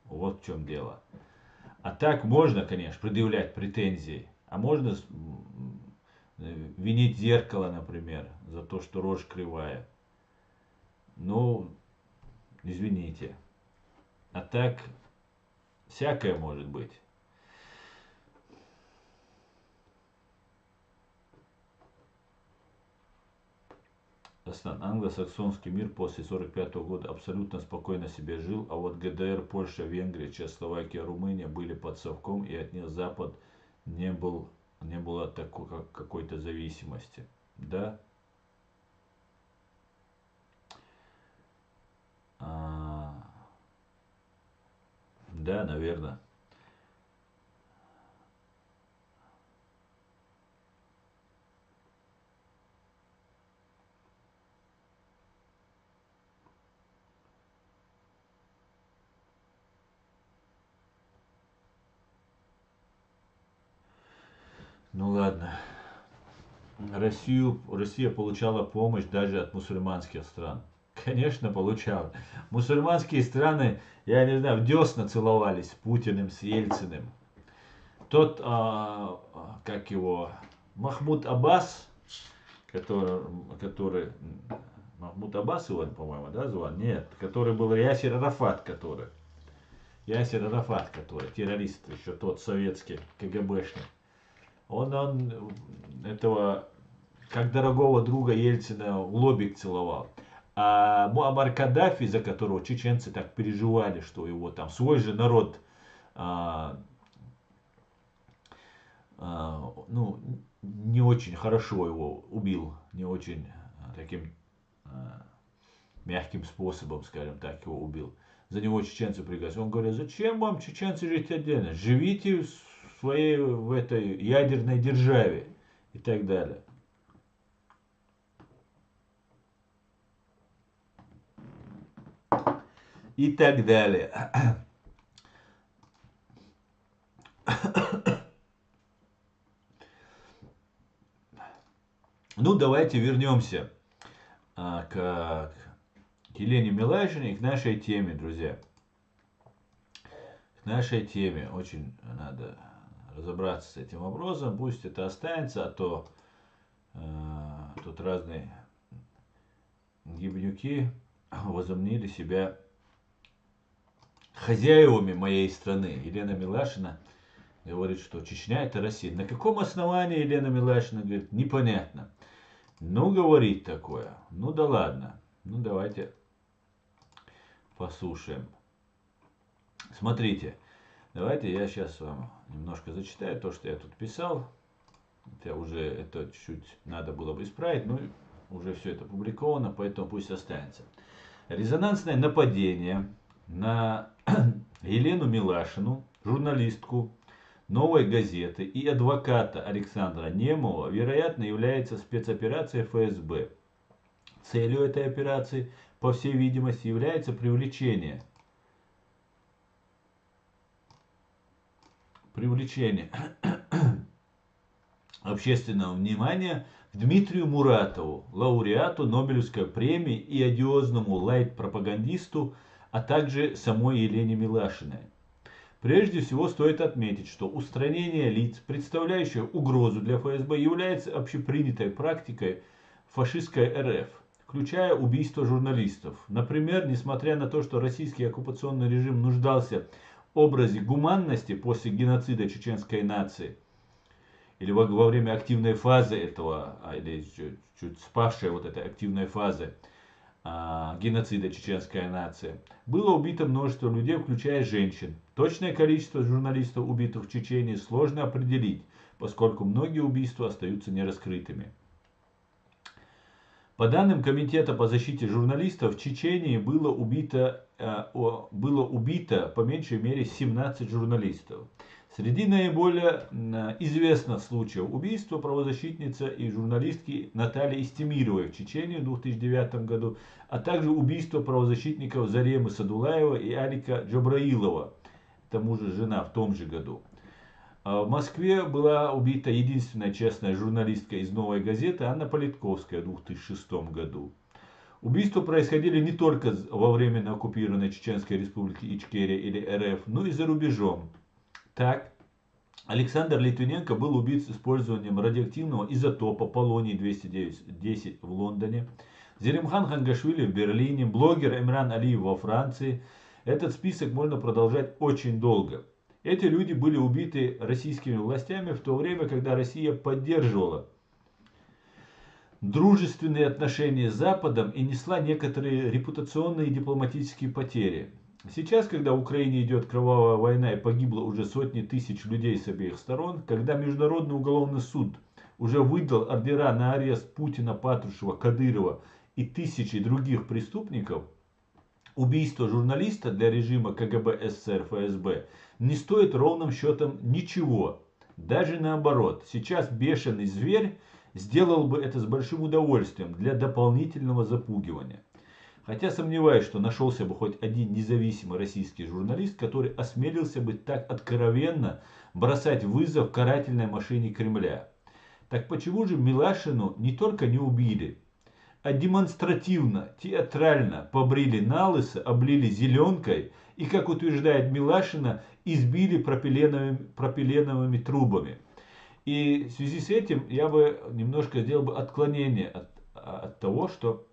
S1: Вот в чем дело. А так можно, конечно, предъявлять претензии. А можно винить зеркало, например, за то, что рожь кривая. Ну, извините. А так, всякое может быть. англосаксонский мир после 1945 года абсолютно спокойно себе жил, а вот ГДР, Польша, Венгрия, Чехословакия, Румыния были под совком, и от них Запад не было такой какой-то зависимости. Да? Да, наверное. Ну ладно. Россия получала помощь даже от мусульманских стран. Конечно, получала. Мусульманские страны, я не знаю, в десна целовались с Путиным, с Ельциным. Тот, как его, Махмуд Аббас, который Махмуд Аббас его, по-моему, да, звал? Нет, который был Ясир Арафат, который террорист, еще тот советский, КГБшник. Он этого, как дорогого друга Ельцина, в лобик целовал. А Муаммар Каддафи, за которого чеченцы так переживали, что его там свой же народ ну, не очень хорошо его убил, не очень таким мягким способом, скажем так, его убил. За него чеченцы пригласили. Он говорит, зачем вам, чеченцы, жить отдельно? Живите в этой ядерной державе и так далее. И так далее. Ну, давайте вернемся к Елене Милашиной и к нашей теме, друзья. К нашей теме. Очень надо разобраться с этим вопросом. Пусть это останется, а то тут разные гибнюки возомнили себя хозяевами моей страны. Елена Милашина говорит, что Чечня это Россия. На каком основании Елена Милашина говорит, непонятно. Ну, говорит такое. Ну да ладно. Ну давайте послушаем. Смотрите. Давайте я сейчас вам немножко зачитаю то, что я тут писал. Это чуть-чуть надо было бы исправить, но уже все это опубликовано, поэтому пусть останется. Резонансное нападение на Елену Милашину, журналистку «Новой газеты» и адвоката Александра Немова, вероятно, является спецоперацией ФСБ. Целью этой операции, по всей видимости, является привлечение общественного внимания к Дмитрию Муратову, лауреату Нобелевской премии и одиозному лайт-пропагандисту, а также самой Елене Милашиной. Прежде всего стоит отметить, что устранение лиц, представляющих угрозу для ФСБ, является общепринятой практикой фашистской РФ, включая убийство журналистов. Например, несмотря на то, что российский оккупационный режим нуждался в образе гуманности после геноцида чеченской нации, или во время активной фазы этого, или чуть спавшей вот этой активной фазы геноцида чеченская нация, было убито множество людей, включая женщин. Точное количество журналистов, убитых в Чечении, сложно определить, поскольку многие убийства остаются нераскрытыми. По данным Комитета по защите журналистов, в Чечении было убито по меньшей мере 17 журналистов. Среди наиболее известных случаев убийства правозащитницы и журналистки Натальи Истемировой в Чечении в 2009 году, а также убийство правозащитников Заремы Садулаева и Алика Джабраилова, к тому же жена, в том же году. В Москве была убита единственная честная журналистка из «Новой газеты» Анна Политковская в 2006 году. Убийства происходили не только во временно оккупированной Чеченской республике Ичкерия или РФ, но и за рубежом. Так, Александр Литвиненко был убит с использованием радиоактивного изотопа полоний-210 в Лондоне, Зелимхан Хангашвили в Берлине, блогер Эмран Алиев во Франции. Этот список можно продолжать очень долго. Эти люди были убиты российскими властями в то время, когда Россия поддерживала дружественные отношения с Западом и несла некоторые репутационные и дипломатические потери. Сейчас, когда в Украине идет кровавая война и погибло уже сотни тысяч людей с обеих сторон, когда Международный уголовный суд уже выдал ордера на арест Путина, Патрушева, Кадырова и тысячи других преступников, убийство журналиста для режима КГБ, СССР, ФСБ не стоит ровным счетом ничего. Даже наоборот, сейчас бешеный зверь сделал бы это с большим удовольствием для дополнительного запугивания. Хотя сомневаюсь, что нашелся бы хоть один независимый российский журналист, который осмелился бы так откровенно бросать вызов карательной машине Кремля. Так почему же Милашину не только не убили, а демонстративно, театрально побрили налысо, облили зеленкой и, как утверждает Милашина, избили пропиленовыми трубами. И в связи с этим я бы немножко сделал бы отклонение от того, что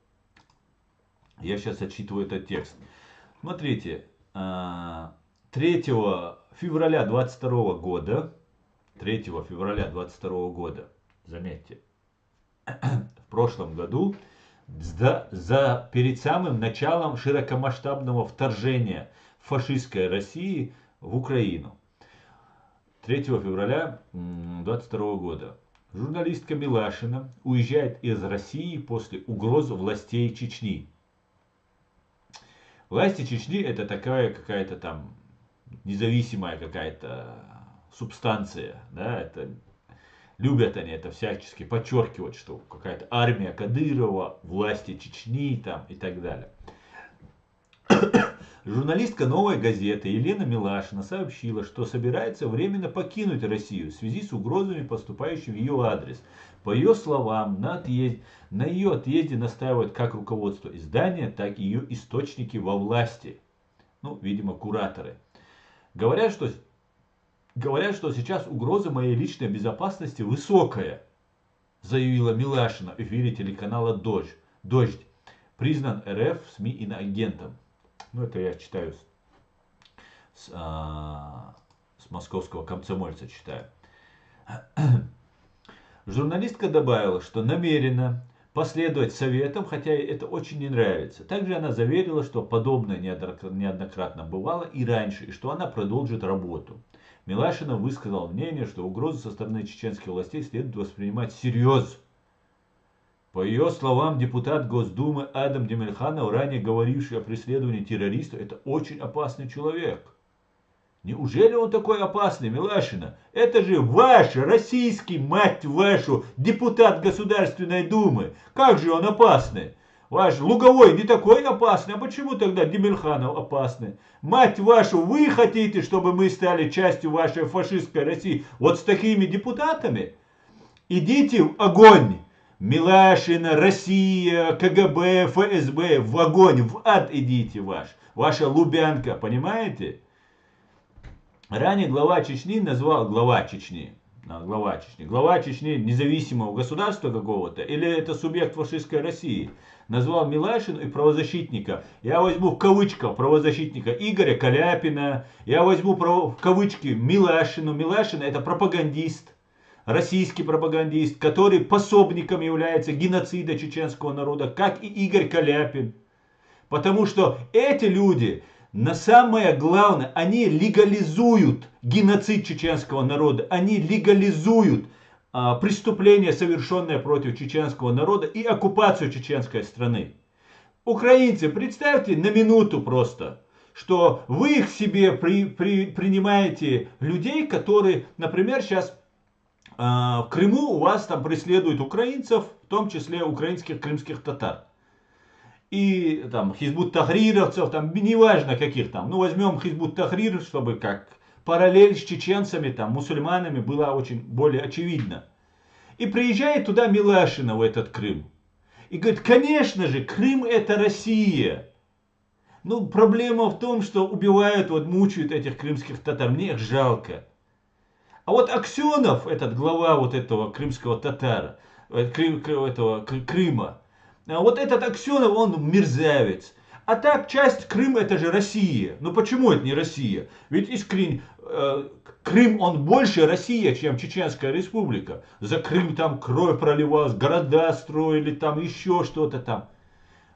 S1: я сейчас отчитываю этот текст. Смотрите, 3 февраля 22 года, заметьте, в прошлом году, перед самым началом широкомасштабного вторжения фашистской России в Украину, 3 февраля 22 года, журналистка Милашина уезжает из России после угроз властей Чечни. Власти Чечни это такая какая-то там независимая какая-то субстанция, да, это любят они это всячески подчеркивать, что какая-то армия Кадырова, власти Чечни там и так далее. Журналистка «Новой газеты» Елена Милашина сообщила, что собирается временно покинуть Россию в связи с угрозами, поступающими в ее адрес. По ее словам, на ее отъезде настаивают как руководство издания, так и ее источники во власти. Ну, видимо, кураторы. Говорят, что сейчас угроза моей личной безопасности высокая, заявила Милашина в эфире телеканала «Дождь», признан РФ СМИ иноагентом. Ну, это я читаю с московского комсомольца читаю. Журналистка добавила, что намерена последовать советам, хотя ей это очень не нравится. Также она заверила, что подобное неоднократно бывало и раньше, и что она продолжит работу. Милашина высказал мнение, что угрозы со стороны чеченских властей следует воспринимать всерьез. По ее словам, депутат Госдумы Адам Демельханов, ранее говоривший о преследовании террористов, это очень опасный человек. Неужели он такой опасный, Милашина? Это же ваш, российский, мать вашу, депутат Государственной Думы. Как же он опасный? Ваш Луговой не такой опасный, а почему тогда Демельханов опасный? Мать вашу, вы хотите, чтобы мы стали частью вашей фашистской России вот с такими депутатами? Идите в огонь! Милашина, Россия, КГБ, ФСБ, в огонь, в ад идите ваша Лубянка, понимаете? Ранее глава Чечни независимого государства какого-то, или это субъект фашистской России, назвал Милашину и правозащитника, я возьму в кавычках правозащитника Игоря Каляпина, я возьму в кавычки Милашину. Милашин это пропагандист. Российский пропагандист, который пособником является геноцида чеченского народа, как и Игорь Каляпин. Потому что эти люди, на самое главное, они легализуют геноцид чеченского народа, они легализуют преступления, совершенные против чеченского народа и оккупацию чеченской страны. Украинцы, представьте на минуту просто, что вы их себе принимаете людей, которые, например, сейчас в Крыму у вас там преследуют украинцев, в том числе украинских крымских татар. И там хизбут-тахрировцев, там неважно каких там. Ну возьмем хизбут-тахрир, чтобы как параллель с чеченцами, там, мусульманами была очень более очевидна. И приезжает туда Милашина в этот Крым. И говорит, конечно же, Крым это Россия. Ну проблема в том, что убивают, вот мучают этих крымских татар. Мне их жалко. А вот Аксенов, этот глава вот этого крымского татара, этого Крыма, вот этот Аксенов, он мерзавец. А так, часть Крыма это же Россия. Ну почему это не Россия? Ведь искренне Крым, он больше Россия, чем Чеченская Республика. За Крым там кровь проливалась, города строили, там еще что-то там.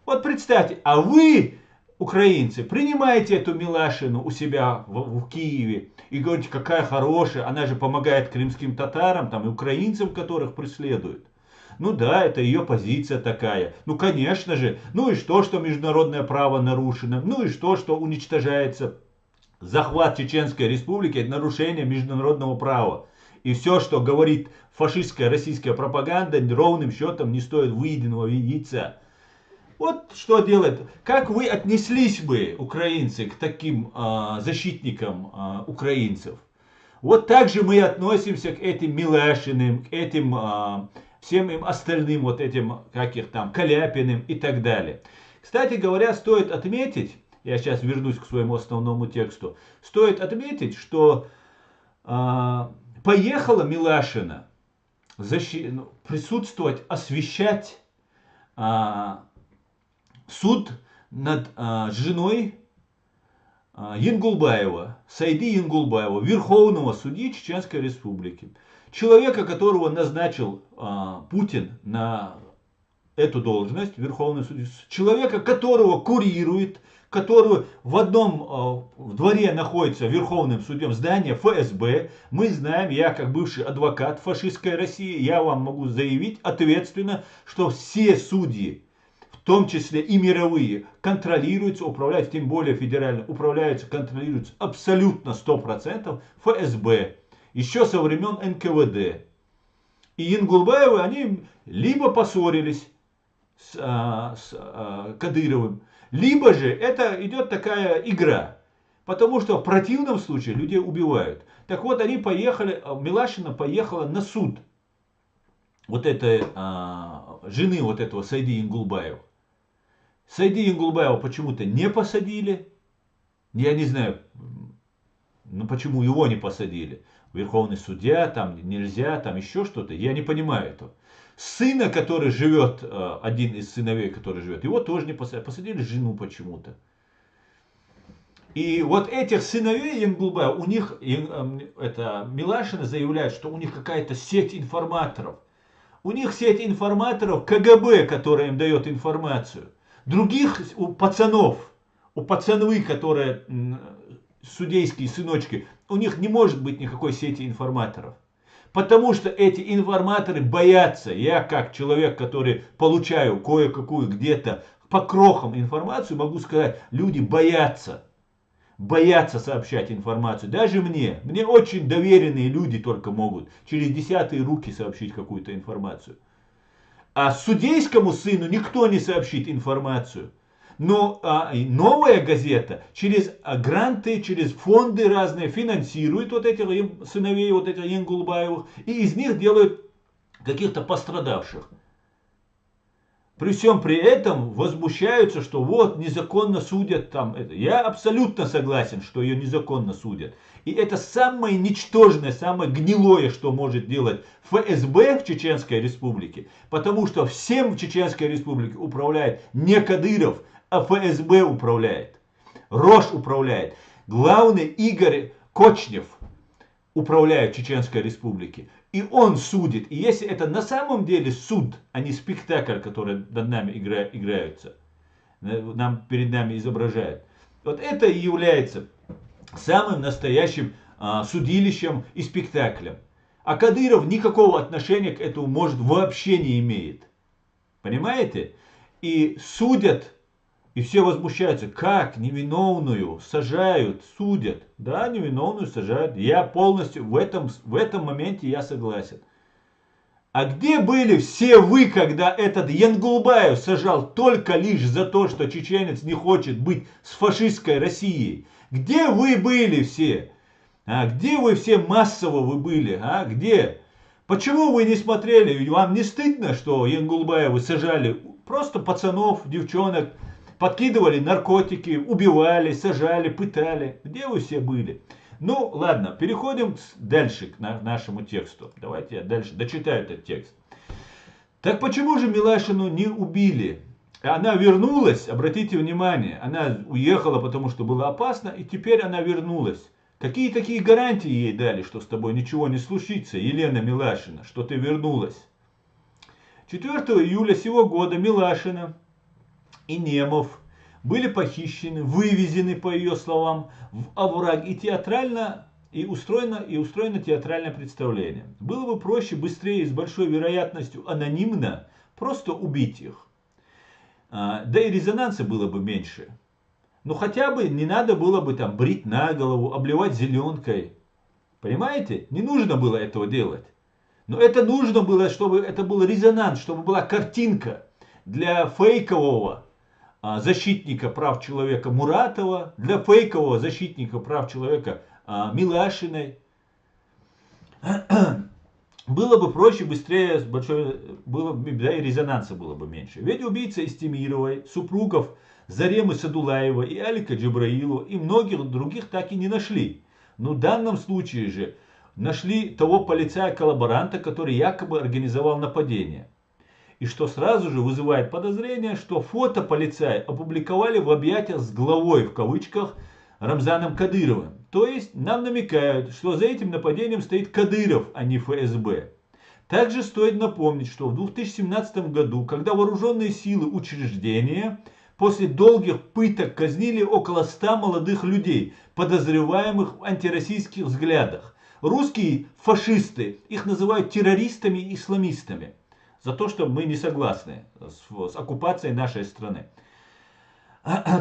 S1: Вот представьте, а вы, украинцы, принимаете эту Милашину у себя в Киеве и говорите, какая хорошая, она же помогает крымским татарам там, и украинцам, которых преследуют. Ну да, это ее позиция такая. Ну конечно же, ну и что международное право нарушено, ну и что уничтожается захват Чеченской Республики, это нарушение международного права. И все, что говорит фашистская российская пропаганда, ровным счетом не стоит выеденного яйца. Вот что делает. Как вы отнеслись бы, украинцы, к таким защитникам украинцев? Вот так же мы относимся к этим Милашиным, к этим всем им остальным, вот этим, как их там, Каляпиным и так далее. Кстати говоря, стоит отметить, я сейчас вернусь к своему основному тексту, стоит отметить, что поехала Милашина присутствовать, освещать суд над женой Янгулбаева, Сайди Янгулбаева, верховного судьи Чеченской Республики. Человека, которого назначил Путин на эту должность, верховный судья. Человека, которого курирует, которого в дворе находится верховным судьем здание ФСБ. Мы знаем, я как бывший адвокат фашистской России, я вам могу заявить ответственно, что все судьи, в том числе и мировые, контролируются, управляются, тем более федерально, управляются, контролируются абсолютно 100% ФСБ. Еще со времен НКВД. И Янгулбаевы, они либо поссорились с Кадыровым, либо же это идет такая игра. Потому что в противном случае людей убивают. Так вот, они поехали, Милашина поехала на суд вот этой жены вот этого Сайди Янгулбаева. Сайди Янгулбаева почему-то не посадили. Я не знаю, почему его не посадили. Верховный судья, там нельзя, там еще что-то. Я не понимаю этого. Сына, который живет, один из сыновей, который живет, его тоже не посадили. Посадили жену почему-то. И вот этих сыновей Янгулбаева, у них, Милашина заявляет, что у них какая-то сеть информаторов. У них сеть информаторов КГБ, которая им дает информацию. Других у пацановы, которые судейские сыночки, у них не может быть никакой сети информаторов. Потому что эти информаторы боятся. Я как человек, который получаю кое-какую где-то по крохам информацию, могу сказать, люди боятся. Боятся сообщать информацию. Даже мне. Мне очень доверенные люди только могут через десятые руки сообщить какую-то информацию. А судейскому сыну никто не сообщит информацию. Но новая газета через гранты, через фонды разные финансирует вот этих сыновей, вот этих Янгулбаевых, и из них делают каких-то пострадавших. При всем при этом возмущаются, что вот незаконно судят там. Я абсолютно согласен, что ее незаконно судят. И это самое ничтожное, самое гнилое, что может делать ФСБ в Чеченской Республике. Потому что всем в Чеченской Республике управляет не Кадыров, а ФСБ управляет. Рож управляет. Главный Игорь Кочнев управляет Чеченской Республикой. И он судит. И если это на самом деле суд, а не спектакль, который над нами играются, перед нами изображают, вот это и является самым настоящим судилищем и спектаклем. А Кадыров никакого отношения к этому, может, вообще не имеет. Понимаете? И судят, и все возмущаются, как невиновную сажают, судят. Да, невиновную сажают. Я полностью в этом моменте я согласен. А где были все вы, когда этот Янгулбаев сажал только лишь за то, что чеченец не хочет быть с фашистской Россией? Где вы были все? Где вы все массово вы были? Где? Почему вы не смотрели? Вам не стыдно, что Янгулбаевы сажали просто пацанов, девчонок, подкидывали наркотики, убивали, сажали, пытали? Где вы все были? Ну, ладно, переходим дальше к нашему тексту. Давайте я дальше дочитаю этот текст. Так почему же Милашину не убили? Она вернулась, обратите внимание, она уехала, потому что было опасно, и теперь она вернулась. Какие такие гарантии ей дали, что с тобой ничего не случится, Елена Милашина, что ты вернулась? 4 июля сего года Милашина и Немов были похищены, вывезены, по ее словам, в овраг и устроено театральное представление. Было бы проще, быстрее и с большой вероятностью анонимно просто убить их. Да и резонанса было бы меньше. Ну хотя бы не надо было бы там брить на голову, обливать зеленкой. Понимаете? Не нужно было этого делать. Но это нужно было, чтобы это был резонанс, чтобы была картинка для фейкового защитника прав человека Муратова, для фейкового защитника прав человека Милашиной. Было бы проще, быстрее, да и резонанса было бы меньше. Ведь убийца Истемировой, супругов Заремы Садулаева и Алика Джабраилова и многих других так и не нашли. Но в данном случае же нашли того полицая-коллаборанта, который якобы организовал нападение. И что сразу же вызывает подозрение, что фото полицая опубликовали в объятиях с главой, в кавычках, Рамзаном Кадыровым. То есть нам намекают, что за этим нападением стоит Кадыров, а не ФСБ. Также стоит напомнить, что в 2017 году, когда вооруженные силы учреждения после долгих пыток казнили около 100 молодых людей, подозреваемых в антироссийских взглядах. Русские фашисты их называют террористами и исламистами за то, что мы не согласны с оккупацией нашей страны.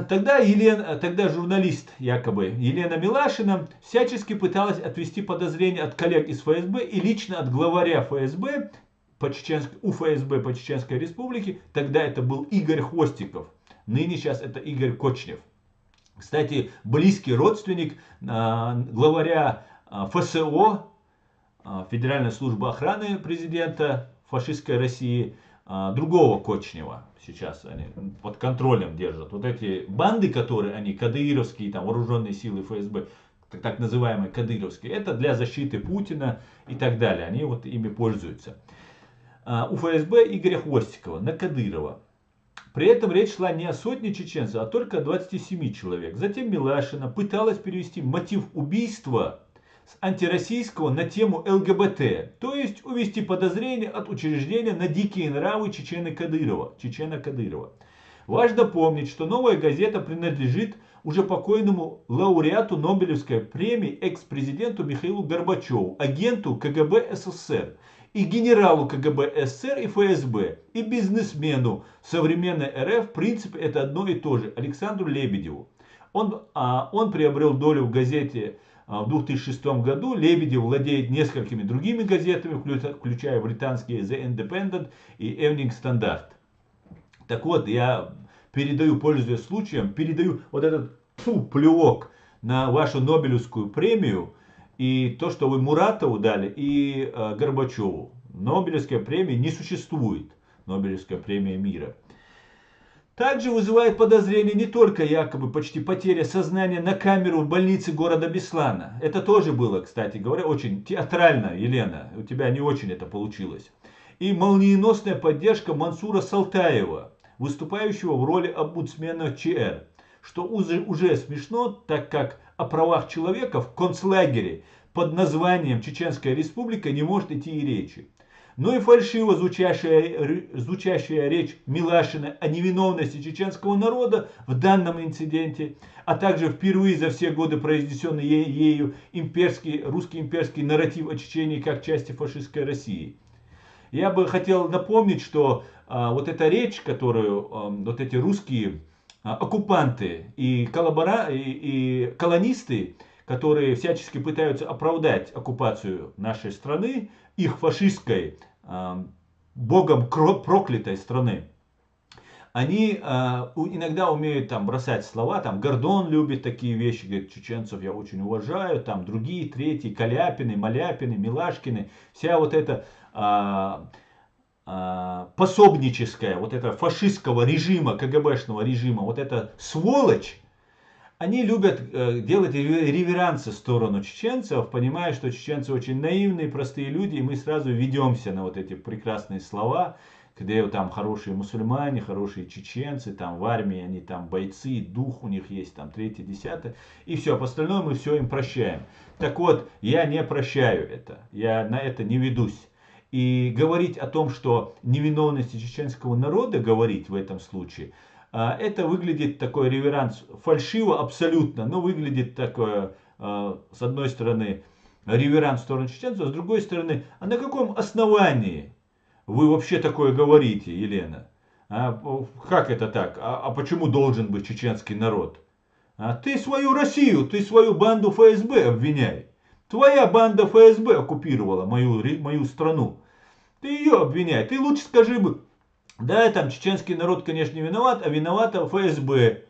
S1: Тогда журналист якобы Елена Милашина всячески пыталась отвести подозрения от коллег из ФСБ и лично от главаря ФСБ по Чеченской Республике. Тогда это был Игорь Хвостиков. Ныне сейчас это Игорь Кочнев. Кстати, близкий родственник главаря ФСО, Федеральной службы охраны президента фашистской России, другого Кочнева. Сейчас они под контролем держат. Вот эти банды, которые они, кадыровские, там, вооруженные силы ФСБ, так называемые кадыровские, это для защиты Путина и так далее. Они вот ими пользуются. У ФСБ Игоря Хвостикова на Кадырова. При этом речь шла не о сотне чеченцев, а только о 27 человек. Затем Милашина пыталась перевести мотив убийства с антироссийского на тему ЛГБТ, то есть увести подозрение от учреждения на дикие нравы Чечена Кадырова. Важно помнить, что «Новая газета» принадлежит уже покойному лауреату Нобелевской премии экс-президенту Михаилу Горбачеву, агенту КГБ СССР, и генералу КГБ СССР и ФСБ, и бизнесмену современной РФ, в принципе это одно и то же, Александру Лебедеву. Он приобрел долю в газете в 2006 году. Лебедев владеет несколькими другими газетами, включая британские The Independent и Evening Standard. Так вот, я пользуясь случаем, передаю вот этот плевок на вашу Нобелевскую премию и то, что вы Муратову дали и Горбачеву. Нобелевская премия не существует. Нобелевская премия мира. Также вызывает подозрение не только якобы почти потеря сознания на камеру в больнице города Беслана. Это тоже было, кстати говоря, очень театрально, Елена. У тебя не очень это получилось. И молниеносная поддержка Мансура Салтаева, выступающего в роли омбудсмена ЧР. Что уже смешно, так как о правах человека в концлагере под названием Чеченская Республика не может идти и речи. Но и фальшиво звучащая речь Милашина о невиновности чеченского народа в данном инциденте, а также впервые за все годы произнесенный ею русский имперский нарратив о Чечении как части фашистской России. Я бы хотел напомнить, что вот эта речь, которую вот эти русские оккупанты и колонисты, которые всячески пытаются оправдать оккупацию нашей страны, их фашистской, богом проклятой страны, они иногда умеют там бросать слова, там Гордон любит такие вещи, говорит, чеченцев я очень уважаю, там другие, третьи, Каляпины, Маляпины, Милашкины, вся вот эта пособническая, вот это фашистского режима, КГБшного режима, вот эта сволочь, они любят делать реверансы в сторону чеченцев, понимая, что чеченцы очень наивные, простые люди, и мы сразу ведемся на вот эти прекрасные слова, где там хорошие мусульмане, хорошие чеченцы, там в армии они там бойцы, дух у них есть, там третье, десятое, и все, по остальному мы все им прощаем. Так вот, я не прощаю это, я на это не ведусь. И говорить о том, что невиновности чеченского народа, говорить в этом случае, это выглядит такой реверанс фальшиво абсолютно, но выглядит такое, с одной стороны, реверанс в сторону чеченцев, а с другой стороны, а на каком основании вы вообще такое говорите, Елена? Как это так? А почему должен быть чеченский народ? Ты свою Россию, ты свою банду ФСБ обвиняй. Твоя банда ФСБ оккупировала мою страну. Ты ее обвиняй. Ты лучше скажи бы, да, там чеченский народ, конечно, не виноват, а виновата ФСБ.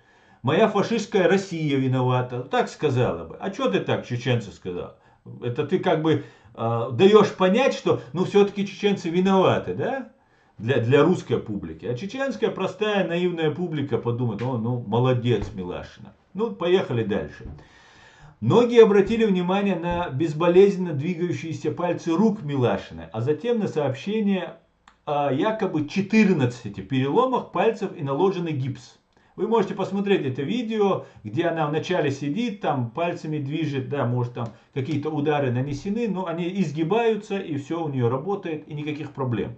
S1: Моя фашистская Россия виновата. Так сказала бы. А что ты так, чеченцы, сказал? Это ты как бы даешь понять, что ну все-таки чеченцы виноваты, да? Для русской публики. А чеченская простая наивная публика подумает, о, ну молодец Милашина. Ну, поехали дальше. Многие обратили внимание на безболезненно двигающиеся пальцы рук Милашиной, а затем на сообщение о якобы 14 переломах пальцев и наложенный гипс. Вы можете посмотреть это видео, где она вначале сидит, там пальцами движет, да, может там какие-то удары нанесены, но они изгибаются и все у нее работает и никаких проблем.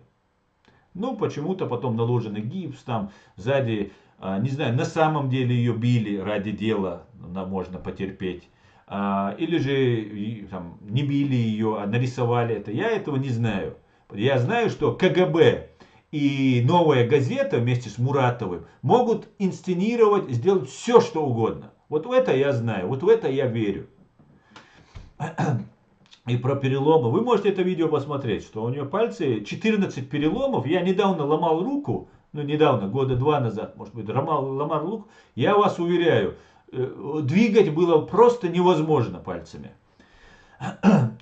S1: Ну, почему-то потом наложенный гипс, там сзади, не знаю, на самом деле ее били ради дела, можно потерпеть. Или же там, не били ее, а нарисовали это. Я этого не знаю. Я знаю, что КГБ и Новая газета вместе с Муратовым могут инсценировать, сделать все, что угодно. Вот в это я знаю, вот в это я верю. И про переломы. Вы можете это видео посмотреть, что у нее пальцы 14 переломов. Я недавно ломал руку, ну недавно, года 2 назад, может быть, ломал руку. Я вас уверяю, двигать было просто невозможно пальцами.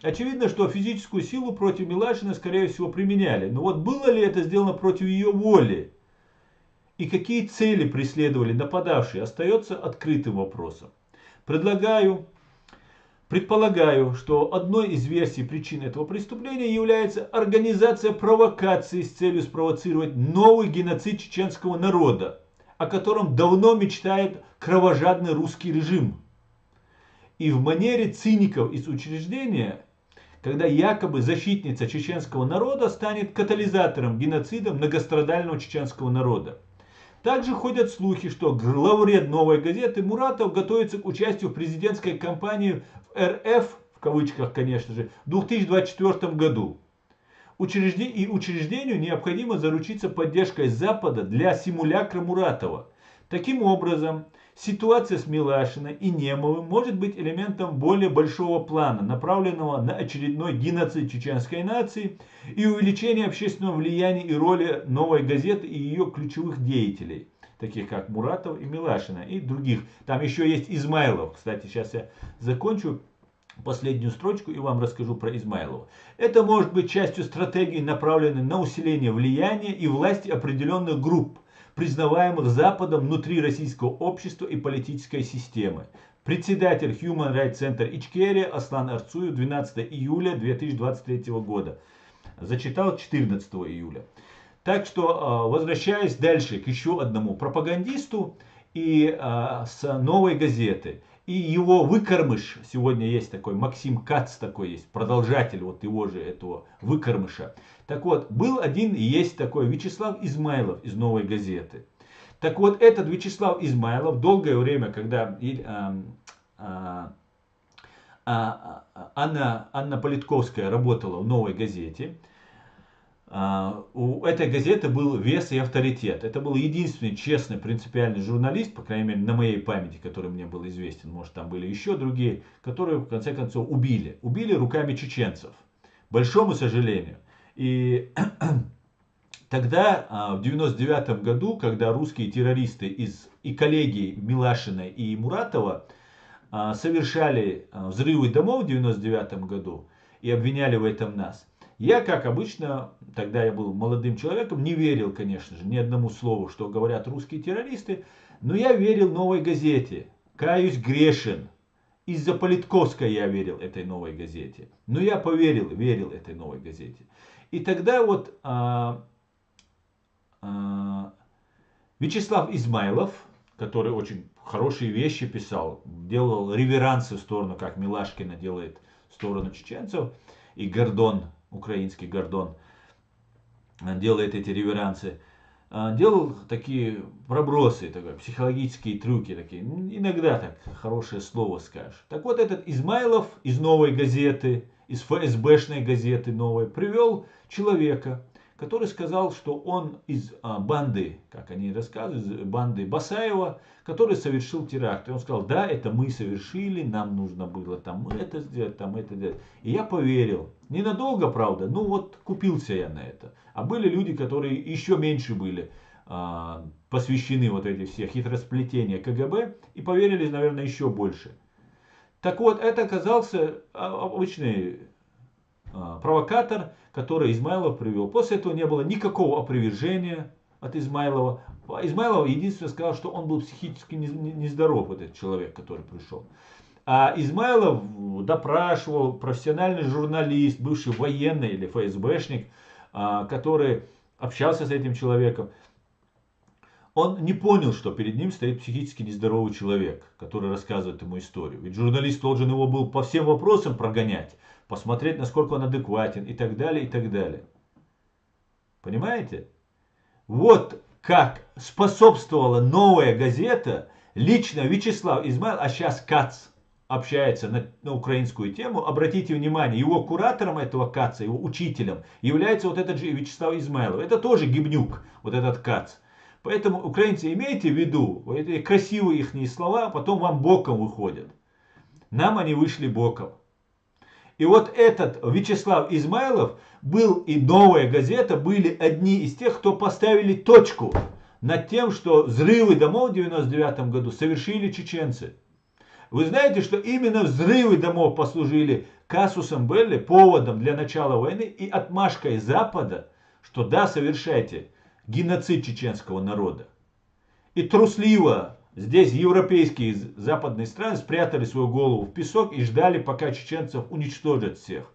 S1: Очевидно, что физическую силу против Милашиной, скорее всего, применяли. Но вот было ли это сделано против ее воли? И какие цели преследовали нападавшие, остается открытым вопросом. Предполагаю, что одной из версий причин этого преступления является организация провокации с целью спровоцировать новый геноцид чеченского народа, о котором давно мечтает кровожадный русский режим. И в манере циников из учреждения, когда якобы защитница чеченского народа станет катализатором геноцида многострадального чеченского народа. Также ходят слухи, что главред «Новой газеты» Муратов готовится к участию в президентской кампании в РФ, в кавычках, конечно же, в 2024 году. Учреждению необходимо заручиться поддержкой Запада для симулякра Муратова. Таким образом, ситуация с Милашиной и Немовым может быть элементом более большого плана, направленного на очередной геноцид чеченской нации и увеличение общественного влияния и роли «Новой газеты» и ее ключевых деятелей, таких как Муратов и Милашина и других. Там еще есть Измайлов. Кстати, сейчас я закончу последнюю строчку и вам расскажу про Измайлова. Это может быть частью стратегии, направленной на усиление влияния и власти определенных групп, признаваемых Западом внутри российского общества и политической системы. Председатель Human Rights Center Ичкерия Аслан Арцуев, 12 июля 2023 года. Зачитал 14 июля. Так что, возвращаясь дальше к еще одному пропагандисту и с «Новой газеты». И его выкормыш, сегодня есть такой Максим Кац, такой есть, продолжатель вот его же этого выкормыша. Так вот, был один и есть такой Вячеслав Измайлов из «Новой газеты». Так вот, этот Вячеслав Измайлов долгое время, когда Анна Политковская работала в «Новой газете», у этой газеты был вес и авторитет. Это был единственный честный, принципиальный журналист, по крайней мере, на моей памяти, который мне был известен. Может, там были еще другие, которые, в конце концов, убили. Убили руками чеченцев. К большому сожалению. И тогда, в 1999 году, когда русские террористы и коллеги Милашиной и Муратова совершали взрывы домов в 1999 году и обвиняли в этом нас, я, как обычно, тогда я был молодым человеком, не верил, конечно же, ни одному слову, что говорят русские террористы, но я верил «Новой газете». Каюсь, грешен. Из-за Политковской я верил этой «Новой газете». Но я верил этой «Новой газете». И тогда вот Вячеслав Измайлов, который очень хорошие вещи писал, делал реверансы в сторону, как Милашкина делает в сторону чеченцев, и Гордон, украинский Гордон, делает эти реверансы, делал такие пробросы, такие, психологические трюки, такие, иногда так хорошее слово скажешь. Так вот, этот Измайлов из «Новой газеты», из ФСБшной газеты «Новой», привел человека, который сказал, что он из банды, как они рассказывают, из банды Басаева, который совершил теракт. И он сказал, да, это мы совершили, нам нужно было там это сделать, там это сделать. И я поверил. Ненадолго, правда, ну вот купился я на это. А были люди, которые еще меньше были посвящены вот эти все хитросплетения КГБ и поверили, наверное, еще больше. Так вот, это оказался обычный провокатор, который Измайлов привел. После этого не было никакого опровержения от Измайлова. Измайлов единственное сказал, что он был психически нездоров, этот человек, который пришел. А Измайлов допрашивал профессиональный журналист, бывший военный или ФСБшник, который общался с этим человеком. Он не понял, что перед ним стоит психически нездоровый человек, который рассказывает ему историю. Ведь журналист должен его был по всем вопросам прогонять, посмотреть, насколько он адекватен и так далее, и так далее. Понимаете? Вот как способствовала «Новая газета» лично Вячеслав Измайлов, а сейчас КАЦ общается на украинскую тему. Обратите внимание, его куратором этого КАЦа, его учителем является вот этот же Вячеслав Измайлов. Это тоже гибнюк, вот этот КАЦ. Поэтому, украинцы, имейте в виду, эти красивые их слова потом вам боком выходят. Нам они вышли боком. И вот этот Вячеслав Измайлов был, и «Новая газета» были одни из тех, кто поставили точку над тем, что взрывы домов в 1999 году совершили чеченцы. Вы знаете, что именно взрывы домов послужили казусом белли, поводом для начала войны и отмашкой Запада, что да, совершайте геноцид чеченского народа. И трусливо здесь европейские западные страны спрятали свою голову в песок и ждали, пока чеченцев уничтожат всех.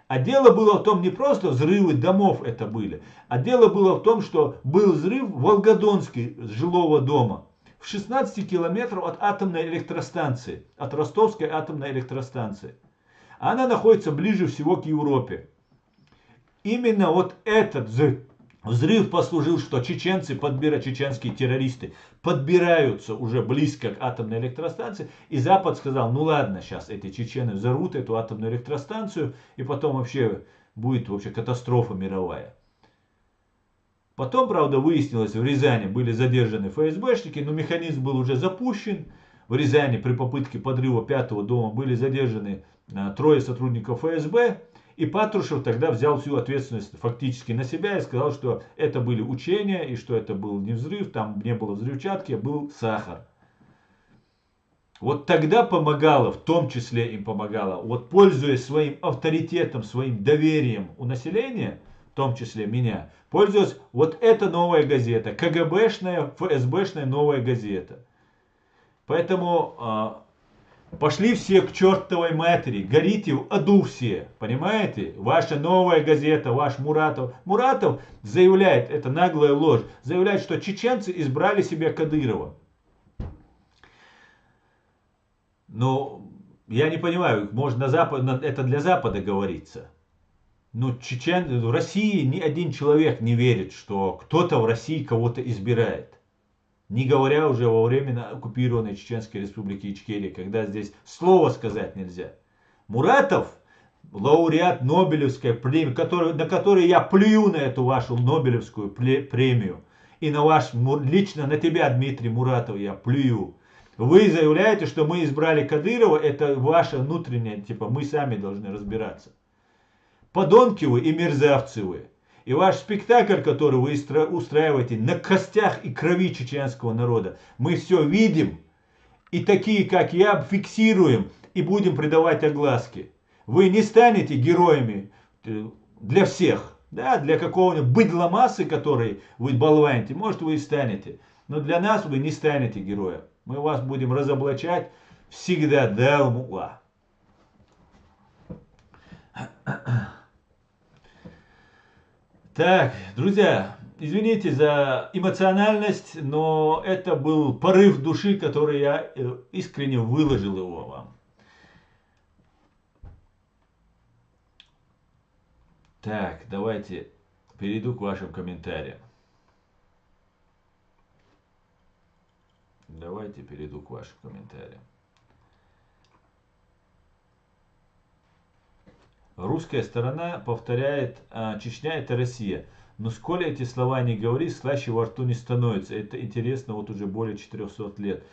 S1: А дело было в том, не просто взрывы домов это были, а дело было в том, что был взрыв в Волгодонске жилого дома в 16 километров от атомной электростанции, от Ростовской атомной электростанции. Она находится ближе всего к Европе. Именно вот этот взрыв послужил, что чеченцы, чеченские террористы подбираются уже близко к атомной электростанции. И Запад сказал, ну ладно, сейчас эти чечены взорвут эту атомную электростанцию, и потом вообще будет катастрофа мировая. Потом, правда, выяснилось, в Рязани были задержаны ФСБшники, но механизм был уже запущен. В Рязани при попытке подрыва 5-го дома были задержаны 3 сотрудников ФСБ. И Патрушев тогда взял всю ответственность фактически на себя и сказал, что это были учения, и что это был не взрыв, там не было взрывчатки, а был сахар. Вот тогда помогало, в том числе им помогало, вот пользуясь своим авторитетом, своим доверием у населения, в том числе меня, пользуясь вот эта «Новая газета», КГБшная, ФСБшная «Новая газета». Поэтому пошли все к чертовой матери, горите в аду все, понимаете? Ваша «Новая газета», ваш Муратов. Муратов заявляет, это наглая ложь, заявляет, что чеченцы избрали себе Кадырова. Но я не понимаю, может это для Запада говорится. Но в России ни один человек не верит, что кто-то в России кого-то избирает. Не говоря уже во время оккупированной Чеченской республики Ичкерия, когда здесь слова сказать нельзя. Муратов, лауреат Нобелевской премии, на которой я плюю на эту вашу Нобелевскую премию. И лично на тебя, Дмитрий Муратов, я плюю. Вы заявляете, что мы избрали Кадырова, это ваше внутреннее, мы сами должны разбираться. Подонки вы и мерзавцы вы. И ваш спектакль, который вы устраиваете на костях и крови чеченского народа, мы все видим. И такие, как я, фиксируем и будем придавать огласки. Вы не станете героями для всех. Да, для какого-нибудь быдломассы, который вы болваните, может вы и станете. Но для нас вы не станете героем. Мы вас будем разоблачать всегда до алмула. Так, друзья, извините за эмоциональность, но это был порыв души, который я искренне выложил его вам. Так, давайте перейду к вашим комментариям. Давайте перейду к вашим комментариям. Русская сторона повторяет, Чечня это Россия. Но сколь эти слова не говори, слаще во рту не становится. Это интересно вот уже более 400 лет.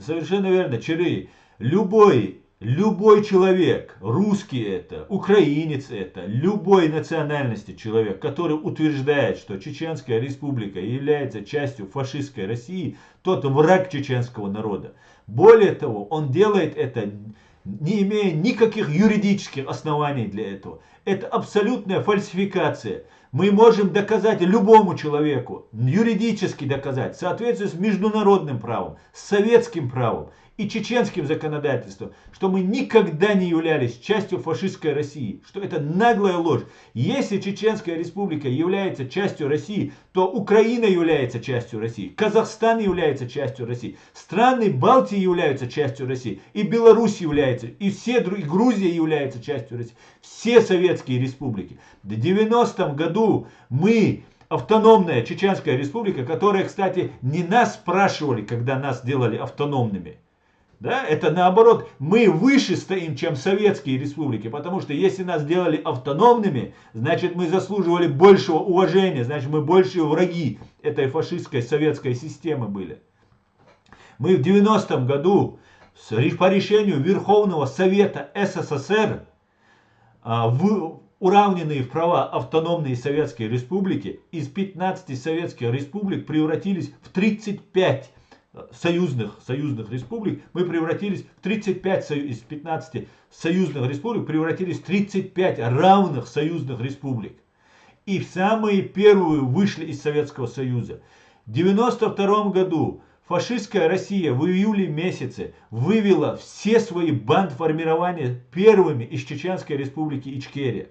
S1: Совершенно верно, Чирый. Любой человек, русский это, украинец это, любой национальности человек, который утверждает, что Чеченская республика является частью фашистской России, тот враг чеченского народа. Более того, он делает это, не имея никаких юридических оснований для этого. Это абсолютная фальсификация. Мы можем доказать любому человеку, юридически доказать, в соответствии с международным правом, с советским правом и чеченским законодательством, что мы никогда не являлись частью фашистской России, что это наглая ложь. Если Чеченская республика является частью России, то Украина является частью России, Казахстан является частью России, страны Балтии являются частью России, и Беларусь является, и Грузия является частью России, все советские республики. В 90-м году мы... Автономная Чеченская республика, которая, кстати, не нас спрашивали, когда нас делали автономными. Да, это наоборот, мы выше стоим, чем советские республики, потому что если нас делали автономными, значит мы заслуживали большего уважения, значит мы большие враги этой фашистской советской системы были. Мы в 90-м году по решению Верховного Совета СССР уравненные в права автономные советские республики из 15 советских республик превратились в 35 союзных республик. Мы превратились в 35 из 15 союзных республик, превратились в 35 равных союзных республик. И самые первые вышли из Советского Союза. В 1992 году фашистская Россия в июле месяце вывела все свои бандформирования первыми из Чеченской республики Ичкерия.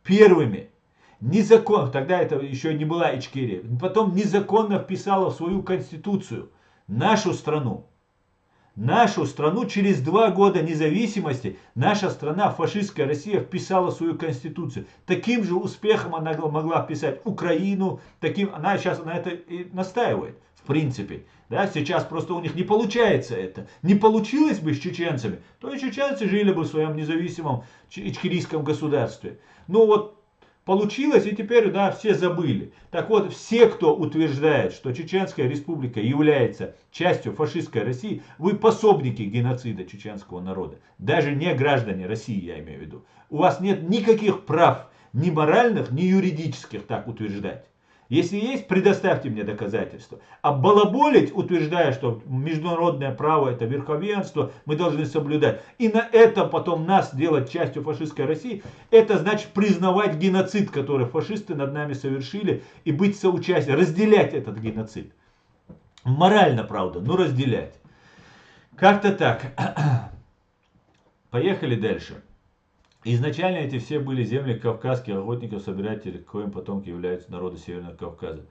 S1: Первыми. Незаконно, тогда это еще не была Ичкерия, потом незаконно вписала в свою конституцию нашу страну через 2 года независимости, наша страна, фашистская Россия, вписала в свою конституцию. Таким же успехом она могла вписать Украину, она сейчас на это и настаивает, в принципе. Да, сейчас просто у них не получается это. Не получилось бы с чеченцами, то и чеченцы жили бы в своем независимом ичкерийском государстве. Ну вот, получилось, и теперь, да, все забыли. Так вот, все, кто утверждает, что Чеченская республика является частью фашистской России, вы пособники геноцида чеченского народа. Даже не граждане России, я имею в виду. У вас нет никаких прав, ни моральных, ни юридических, так утверждать. Если есть, предоставьте мне доказательства. А балаболить, утверждая, что международное право это верховенство, мы должны соблюдать, и на этом потом нас делать частью фашистской России, это значит признавать геноцид, который фашисты над нами совершили, и быть соучастником, разделять этот геноцид. Морально, правда, но разделять. Как-то так. Поехали дальше. Изначально эти все были земли кавказских охотников, собирателей, коим потомки являются народы Северного Кавказа.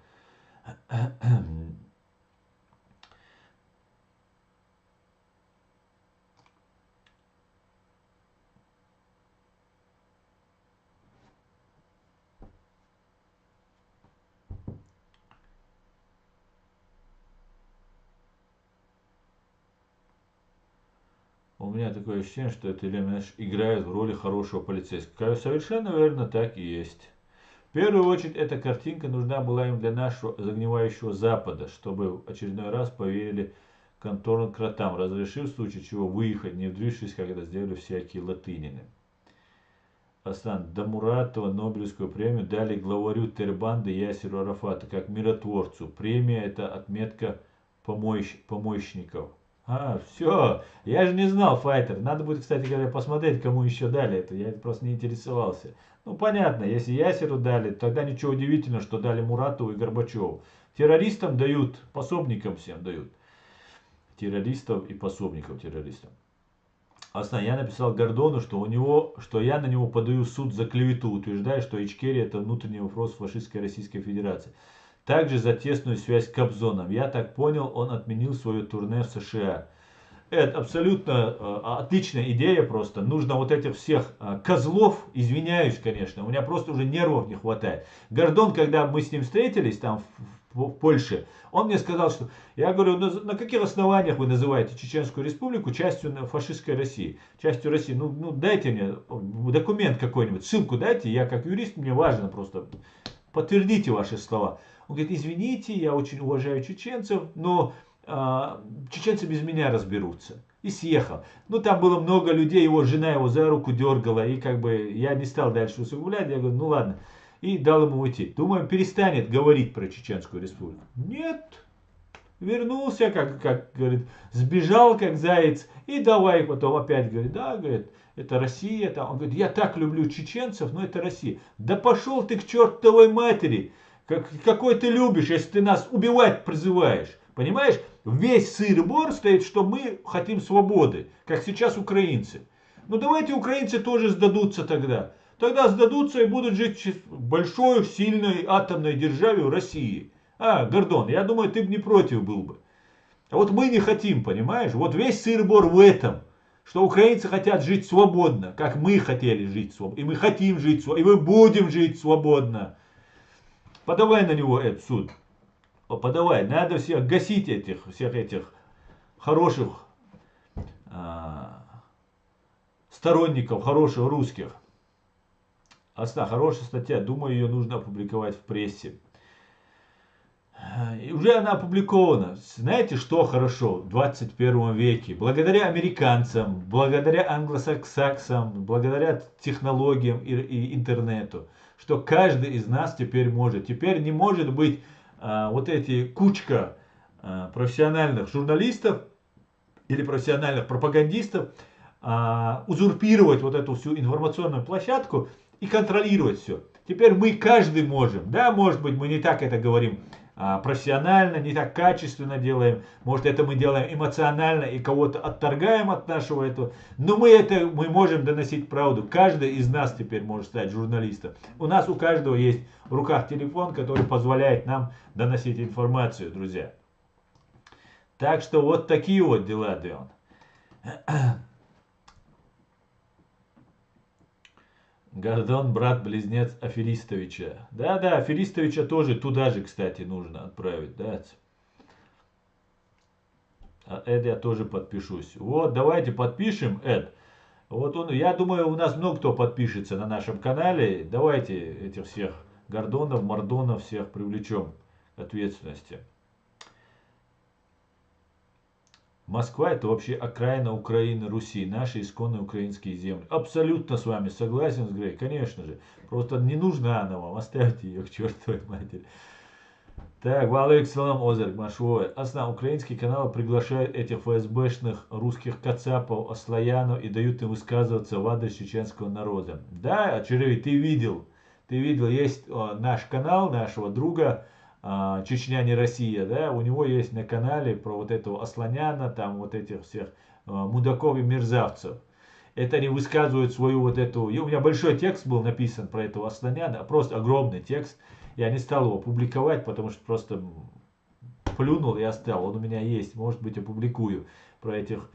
S1: У меня такое ощущение, что это элемент играет в роли хорошего полицейского. Совершенно верно, так и есть. В первую очередь, эта картинка нужна была им для нашего загнивающего Запада, чтобы в очередной раз поверили конторным кротам, разрешив в случае чего выехать, не вдрившись, как это сделали всякие латынины. Асан Дамуратова Нобелевскую премию дали главарю Тербанды Ясеру Арафату как миротворцу. Премия это отметка помощников. Все, я же не знал, Файтер. Надо будет, кстати говоря, посмотреть, кому еще дали это. Я просто не интересовался. Ну, понятно, если Ясеру дали, тогда ничего удивительного, что дали Муратову и Горбачеву. Террористам дают, пособникам всем дают. Террористов и пособников террористам. Я написал Гордону, что я на него подаю в суд за клевету, утверждая, что Ичкерия это внутренний вопрос фашистской Российской Федерации. Также за тесную связь с Кобзоном. Я так понял, он отменил свое турне в США. Это абсолютно отличная идея просто. Нужно вот этих всех козлов, извиняюсь, конечно, у меня просто уже нервов не хватает. Гордон, когда мы с ним встретились там в Польше, он мне сказал, что, я говорю, на каких основаниях вы называете Чеченскую Республику частью фашистской России? Частью России, ну дайте мне документ какой-нибудь, ссылку дайте, я как юрист, мне важно просто, подтвердите ваши слова. Он говорит, извините, я очень уважаю чеченцев, но чеченцы без меня разберутся. И съехал. Ну, там было много людей, его жена его за руку дергала, и как бы я не стал дальше усугублять, я говорю, ну ладно. И дал ему уйти. Думаю, перестанет говорить про Чеченскую Республику. Нет. Вернулся, как говорит, сбежал как заяц, и давай потом опять говорит, да, говорит, это Россия. Там. Он говорит, я так люблю чеченцев, но это Россия. Да пошел ты к чертовой матери. Какой ты любишь, если ты нас убивать призываешь. Понимаешь? Весь сыр-бор стоит, что мы хотим свободы, как сейчас украинцы. Ну давайте украинцы тоже сдадутся тогда. Тогда сдадутся и будут жить в большой, сильной атомной державе в России. Гордон, я думаю, ты бы не против был бы. А вот мы не хотим, понимаешь? Вот весь сыр-бор в этом. Что украинцы хотят жить свободно, как мы хотели жить свободно. И мы хотим жить свободно, и мы будем жить свободно. Подавай на него этот суд. Подавай, надо всех гасить всех этих хороших сторонников, хороших русских. Хорошая статья, думаю, ее нужно опубликовать в прессе. И уже она опубликована. Знаете, что хорошо в 21 веке? Благодаря американцам, благодаря англосаксам, благодаря технологиям и интернету, что каждый из нас теперь может. Теперь не может быть вот эти кучка профессиональных журналистов или профессиональных пропагандистов узурпировать вот эту всю информационную площадку и контролировать все. Теперь мы каждый можем. Да, может быть, мы не так это говорим профессионально, не так качественно делаем. Может, это мы делаем эмоционально и кого-то отторгаем от нашего этого. Но мы можем доносить правду. Каждый из нас теперь может стать журналистом. У нас у каждого есть в руках телефон, который позволяет нам доносить информацию, друзья. Так что вот такие вот дела, Деон. Гордон, брат-близнец Аферистовича. Да, Аферистовича тоже туда же, кстати, нужно отправить. Да? Эд я тоже подпишусь. Вот, давайте подпишем, Эд. Вот я думаю, у нас много кто подпишется на нашем канале. Давайте этих всех Гордонов, Мордонов всех привлечем к ответственности. Москва — это вообще окраина Украины, Руси, наши исконные украинские земли. Абсолютно с вами согласен, с Грей, конечно же. Просто не нужна она вам, оставьте ее к чертовой матери. Так, валейкум озерк машвой. Украинские каналы приглашают этих ФСБшных русских кацапов, ослоянов и дают им высказываться в адрес чеченского народа. Да, Черевий, ты видел, есть наш канал, нашего друга, Чечня не Россия, да, у него есть на канале про вот этого Асланяна, там вот этих всех мудаков и мерзавцев. Это они высказывают свою вот эту... И у меня большой текст был написан про этого Асланяна, просто огромный текст. Я не стал его публиковать, потому что просто плюнул и оставил. Он у меня есть, может быть, опубликую про этих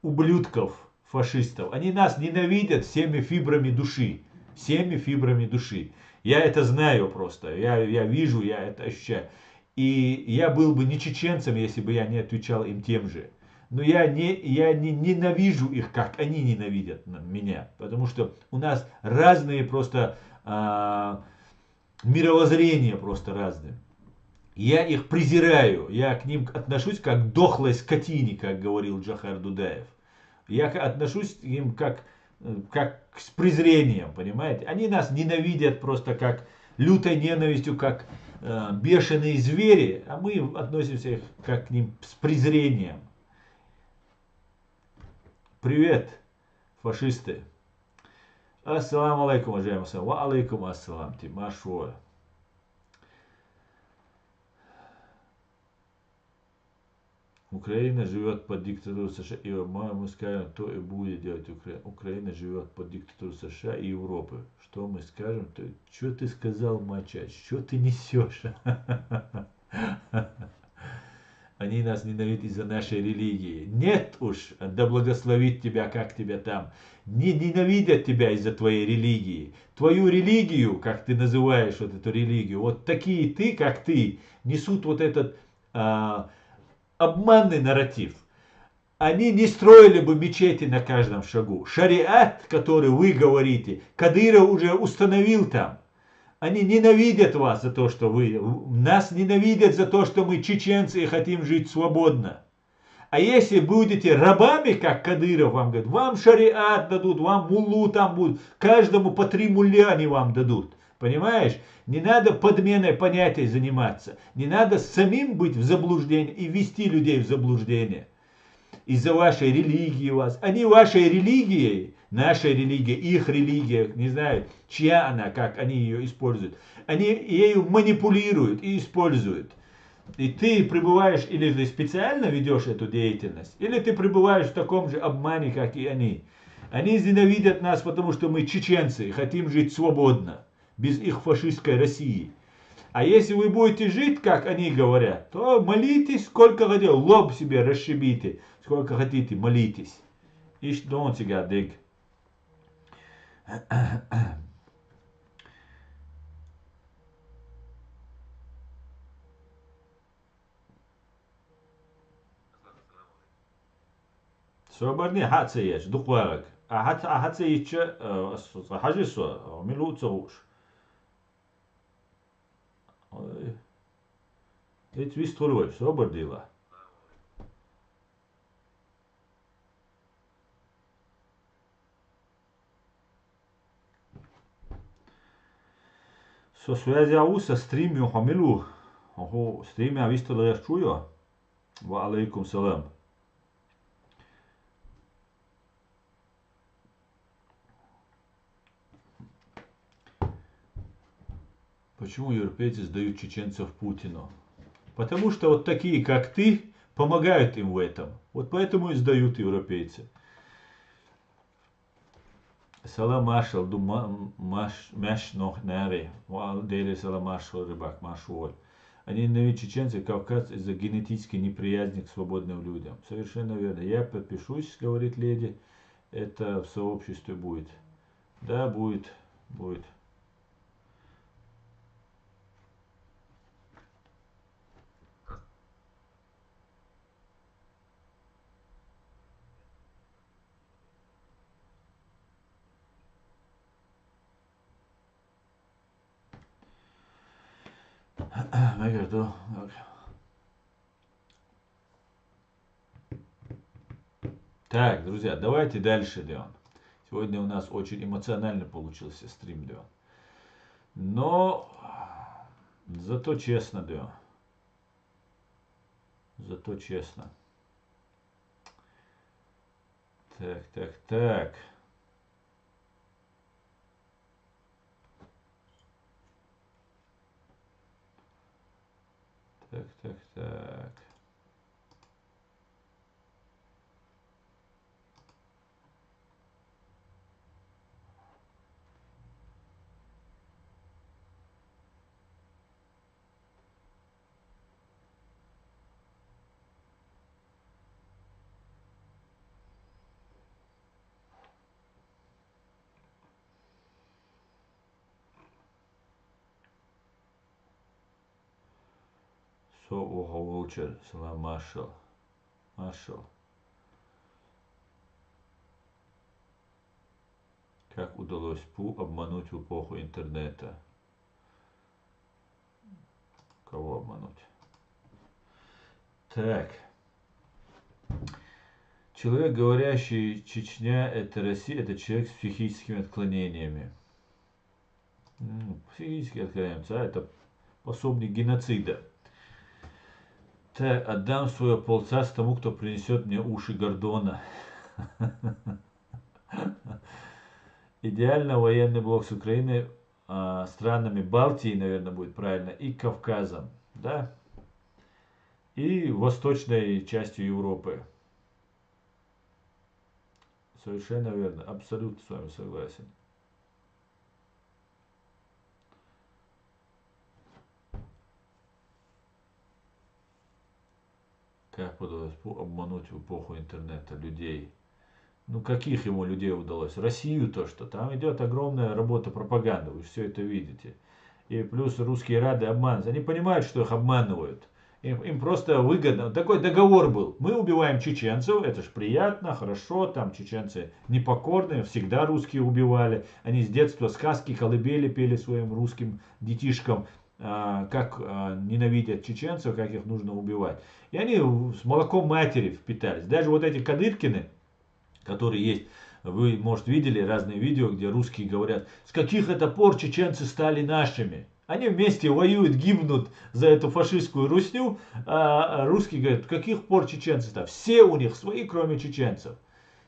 S1: ублюдков, фашистов. Они нас ненавидят всеми фибрами души. Всеми фибрами души. Я это знаю просто, я вижу, я это ощущаю. И я был бы не чеченцем, если бы я не отвечал им тем же. Но я не ненавижу их, как они ненавидят меня. Потому что у нас разные просто мировоззрения просто разные. Я их презираю, я к ним отношусь как к дохлой скотине, как говорил Джохар Дудаев. Я отношусь к ним как с презрением, понимаете? Они нас ненавидят просто как лютой ненавистью, как бешеные звери, а мы относимся как к ним с презрением. Привет, фашисты. Ассаламу алейкум, уважаемый сын. Ва алейкум ассалам, Тимашуа. Украина живет под диктатурой США, и мы скажем, то и будет делать Украина. Украина живет под диктатурой США и Европы. Что мы скажем? Что ты сказал, мачач? Что ты несешь? Они нас ненавидят из-за нашей религии. Нет уж, да благословит тебя, как тебя там. Не ненавидят тебя из-за твоей религии. Твою религию, как ты называешь вот эту религию, вот такие ты, как ты, несут вот этот обманный нарратив. Они не строили бы мечети на каждом шагу. Шариат, который вы говорите, Кадыров уже установил там. Они ненавидят вас за то, что вы... Нас ненавидят за то, что мы чеченцы и хотим жить свободно. А если будете рабами, как Кадыров вам говорит, вам шариат дадут, вам муллу там будут, каждому по 3 мулля они вам дадут. Понимаешь? Не надо подменой понятий заниматься. Не надо самим быть в заблуждении и ввести людей в заблуждение. Из-за вашей религии вас. Они вашей религией, наша религия, их религия, не знаю, чья она, как они ее используют. Они ею манипулируют и используют. И ты пребываешь, или ты специально ведешь эту деятельность, или ты пребываешь в таком же обмане, как и они. Они ненавидят нас, потому что мы чеченцы и хотим жить свободно, без их фашистской России. А если вы будете жить, как они говорят, то молитесь сколько хотите, лоб себе расшибите, сколько хотите, молитесь. Ich don't dig. Свободни хацееш, духварак. А хацеече, хажисо, милуцауш. Ведь вистурой, свободила. Со связи ауса стримю хамилу. Охо, стримя вистурой чую. Ва алейкум салам. Почему европейцы сдают чеченцев Путину? Потому что вот такие, как ты, помогают им в этом. Вот поэтому и сдают европейцы. Салам маршал, маш нох нари, дели салам маршал рыбак, машуоль. Они ненавидят чеченцев, кавказцы из-за генетической неприязни к свободным людям. Совершенно верно. Я подпишусь, говорит леди. Это в сообществе будет. Да, будет. Будет. Так, друзья, давайте дальше идем. Сегодня у нас очень эмоционально получился стрим, да. Но зато честно, да. Зато честно. Так. Так. So, Vulture, салам маршал. Маршал. Как удалось Пу обмануть в эпоху интернета? Кого обмануть? Так. Человек, говорящий Чечня, это Россия, это человек с психическими отклонениями. Психические отклонения, это пособник геноцида. Так, отдам свое полцарства тому, кто принесет мне уши Гордона. Идеально военный блок с Украиной, странами Балтии, наверное, будет правильно, и Кавказом. Да? и восточной частью Европы. Совершенно верно, абсолютно с вами согласен. Как удалось обмануть в эпоху интернета людей? Ну, каких ему людей удалось? Россию то, что там идет огромная работа пропаганды, вы все это видите. И плюс русские рады обманывать. Они понимают, что их обманывают. Им просто выгодно. Такой договор был. Мы убиваем чеченцев, это ж приятно, хорошо. Там чеченцы непокорные, всегда русские убивали. Они с детства сказки, колыбели пели своим русским детишкам, как ненавидят чеченцев, как их нужно убивать. И они с молоком матери впитались. Даже вот эти Кадыркины, которые есть, вы, может, видели разные видео, где русские говорят, с каких это пор чеченцы стали нашими. Они вместе воюют, гибнут за эту фашистскую русню, а русские говорят, с каких пор чеченцы стали. Все у них свои, кроме чеченцев.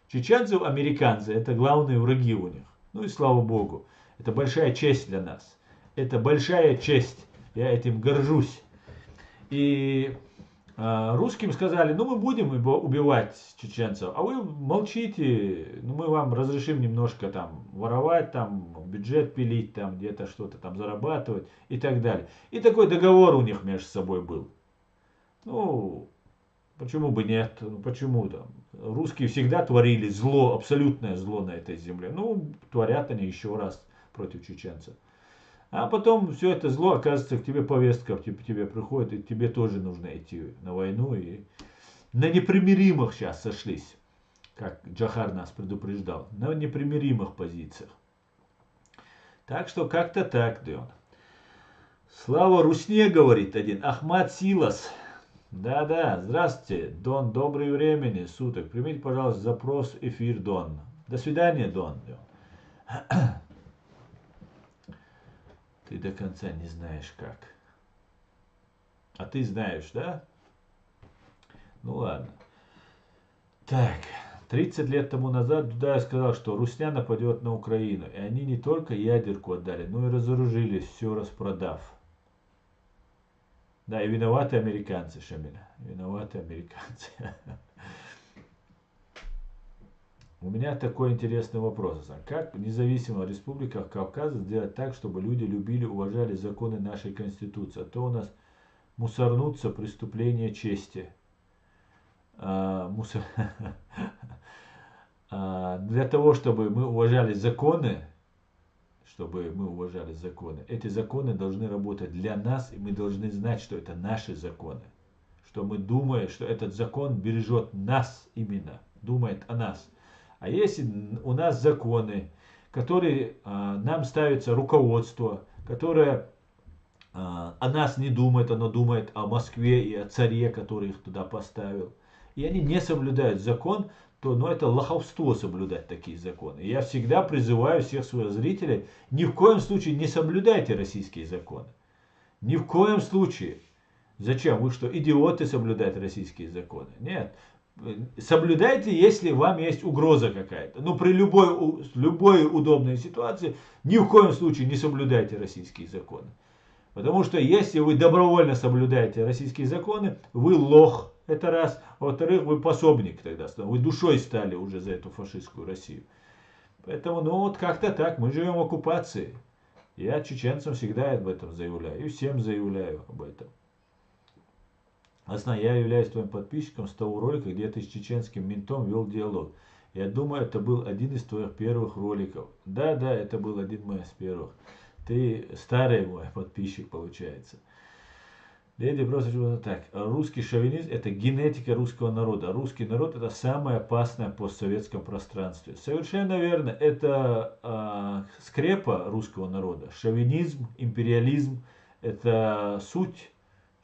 S1: Чеченцев, американцы, это главные враги у них. Ну и слава богу. Это большая честь для нас. Это большая честь. Я этим горжусь. И русским сказали, ну мы будем убивать чеченцев, а вы молчите, ну мы вам разрешим немножко там воровать, там бюджет пилить, там где-то что-то там зарабатывать и так далее. И такой договор у них между собой был. Ну, почему бы нет, ну почему там. Русские всегда творили зло, абсолютное зло на этой земле. Ну, творят они еще раз против чеченцев. А потом все это зло, оказывается, к тебе повестка, тебе приходит, и тебе тоже нужно идти на войну. И на непримиримых сейчас сошлись, как Джохар нас предупреждал, на непримиримых позициях. Так что как-то так, да. Слава Русне, говорит один, Ахмад Силас. Да-да, здравствуйте, Дон, доброго времени суток. Примите, пожалуйста, запрос эфир, Дон. До свидания, Дон. Ты до конца не знаешь как. А ты знаешь, да? Ну ладно. Так, 30 лет тому назад Дудаев сказал, что Русня нападет на Украину. И они не только ядерку отдали, но и разоружились, все распродав. Да, и виноваты американцы, Шамиля. Виноваты американцы. У меня такой интересный вопрос. Как в независимых республиках Кавказа сделать так, чтобы люди любили, уважали законы нашей Конституции? А то у нас мусорнутся преступления чести. Для того, чтобы мы уважали законы, эти законы должны работать для нас, и мы должны знать, что это наши законы. Что мы думаем, что этот закон бережет нас именно, думает о нас. А если у нас законы, которые нам ставится руководство, которое о нас не думает, оно думает о Москве и о царе, который их туда поставил, и они не соблюдают закон, то это лоховство соблюдать такие законы. И я всегда призываю всех своих зрителей, ни в коем случае не соблюдайте российские законы. Ни в коем случае. Зачем? Вы что, идиоты соблюдать российские законы? Нет. Соблюдайте, если вам есть угроза какая-то. Но при любой удобной ситуации ни в коем случае не соблюдайте российские законы. Потому что если вы добровольно соблюдаете российские законы, вы лох, это раз. А во-вторых, вы пособник тогда. Вы душой стали уже за эту фашистскую Россию. Поэтому, вот как-то так. Мы живем в оккупации. Я чеченцам всегда об этом заявляю. И всем заявляю об этом. Я являюсь твоим подписчиком с того ролика, где ты с чеченским ментом вел диалог. Я думаю, это был один из твоих первых роликов. Да, это был один из первых. Ты старый мой подписчик, получается. Леди просто так. Русский шовинизм — это генетика русского народа. Русский народ — это самое опасное в постсоветском пространстве. Совершенно верно. Это скрепа русского народа. Шовинизм, империализм — это суть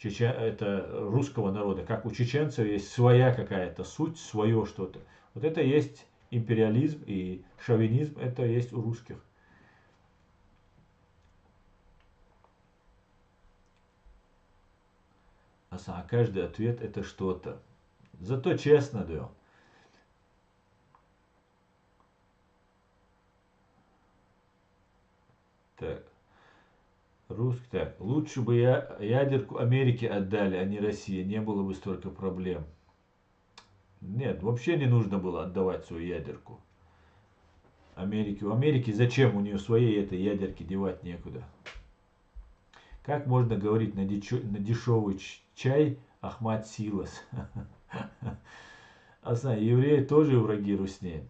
S1: это русского народа. Как у чеченцев есть своя какая-то суть, свое что-то. Вот это есть империализм, и шовинизм — это есть у русских. А каждый ответ — это что-то. Зато честно, да. Так. Русский, так, лучше бы я ядерку Америке отдали, а не России, не было бы столько проблем. Нет, вообще не нужно было отдавать свою ядерку Америке. У Америки зачем? У нее своей этой ядерки девать некуда. Как можно говорить на дешевый чай Ахмад Силас? А знаю, евреи тоже враги Русни.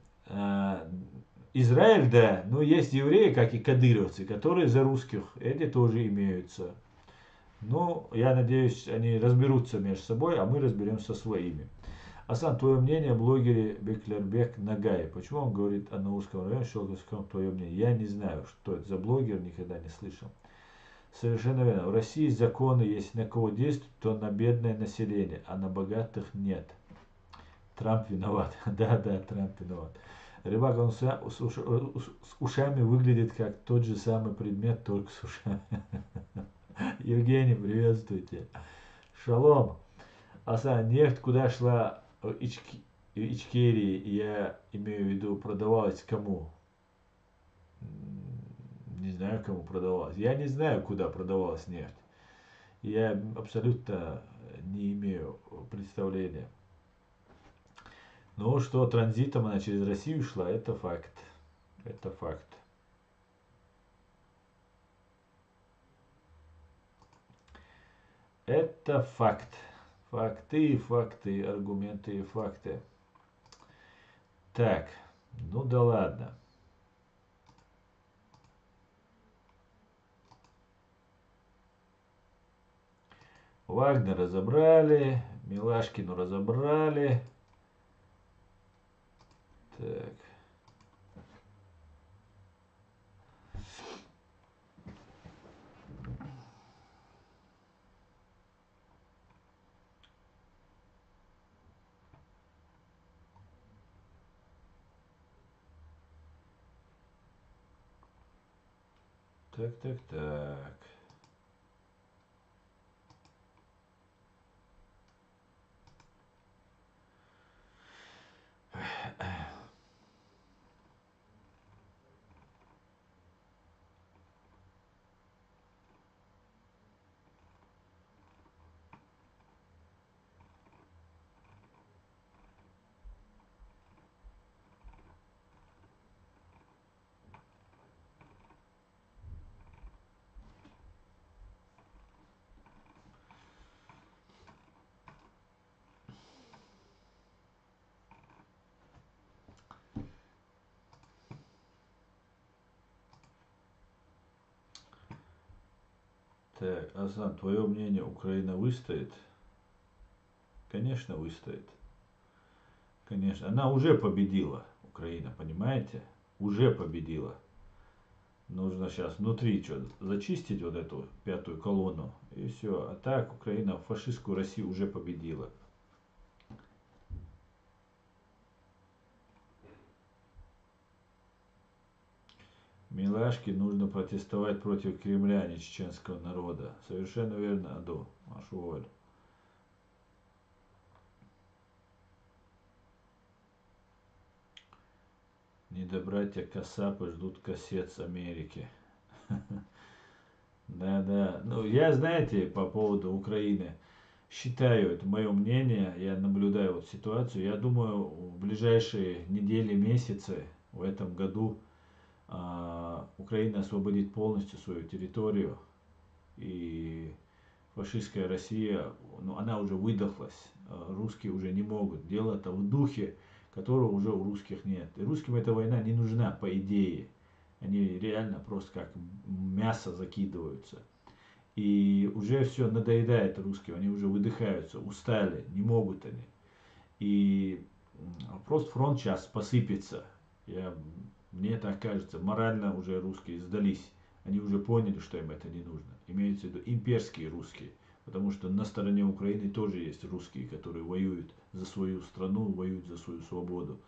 S1: Израиль, да, но есть евреи, как и кадыровцы, которые за русских. Эти тоже имеются. Но я надеюсь, они разберутся между собой, а мы разберемся со своими. Асан, твое мнение о блогере Беклербек Нагай. Почему он говорит о Наурском районе, Щелковском, твое мнение? Я не знаю, что это за блогер, никогда не слышал. Совершенно верно. В России законы, если на кого действуют, то на бедное население, а на богатых нет. Трамп виноват. Да, Трамп виноват. Рыбак, он с ушами выглядит как тот же самый предмет, только с ушами. Евгений, приветствуйте. Шалом. Асан, нефть куда шла в Ичкерии, я имею в виду, продавалась кому? Не знаю, кому продавалась. Я не знаю, куда продавалась нефть. Я абсолютно не имею представления. Но что транзитом она через Россию шла, это факт. Это факт. Это факт. Факты, аргументы и факты. Так, ну да ладно. Вагнер разобрали, Милашкину разобрали. Так. Так. Так, Асан, твое мнение, Украина выстоит? Конечно, выстоит. Конечно, она уже победила, Украина, понимаете? Уже победила. Нужно сейчас внутри что зачистить вот эту пятую колонну, и все. А так Украина фашистскую Россию уже победила. Милашке нужно протестовать против Кремля, а не чеченского народа. Совершенно верно, Аду. Машуоль. Недобратья Касапы ждут кассет с Америки. Да. Ну, я, знаете, по поводу Украины, считаю, это мое мнение, я наблюдаю вот ситуацию, я думаю, в ближайшие недели, месяцы в этом году Украина освободит полностью свою территорию, и фашистская Россия, ну, она уже выдохлась, русские уже не могут. Дело это в духе, которого уже у русских нет. И русским эта война не нужна, по идее. Они реально просто как мясо закидываются. И уже все надоедает русским, они уже выдыхаются, устали, не могут они. И просто фронт сейчас посыпется. Мне так кажется, морально уже русские сдались. Они уже поняли, что им это не нужно. Имеется в виду имперские русские. Потому что на стороне Украины тоже есть русские, которые воюют за свою страну, воюют за свою свободу.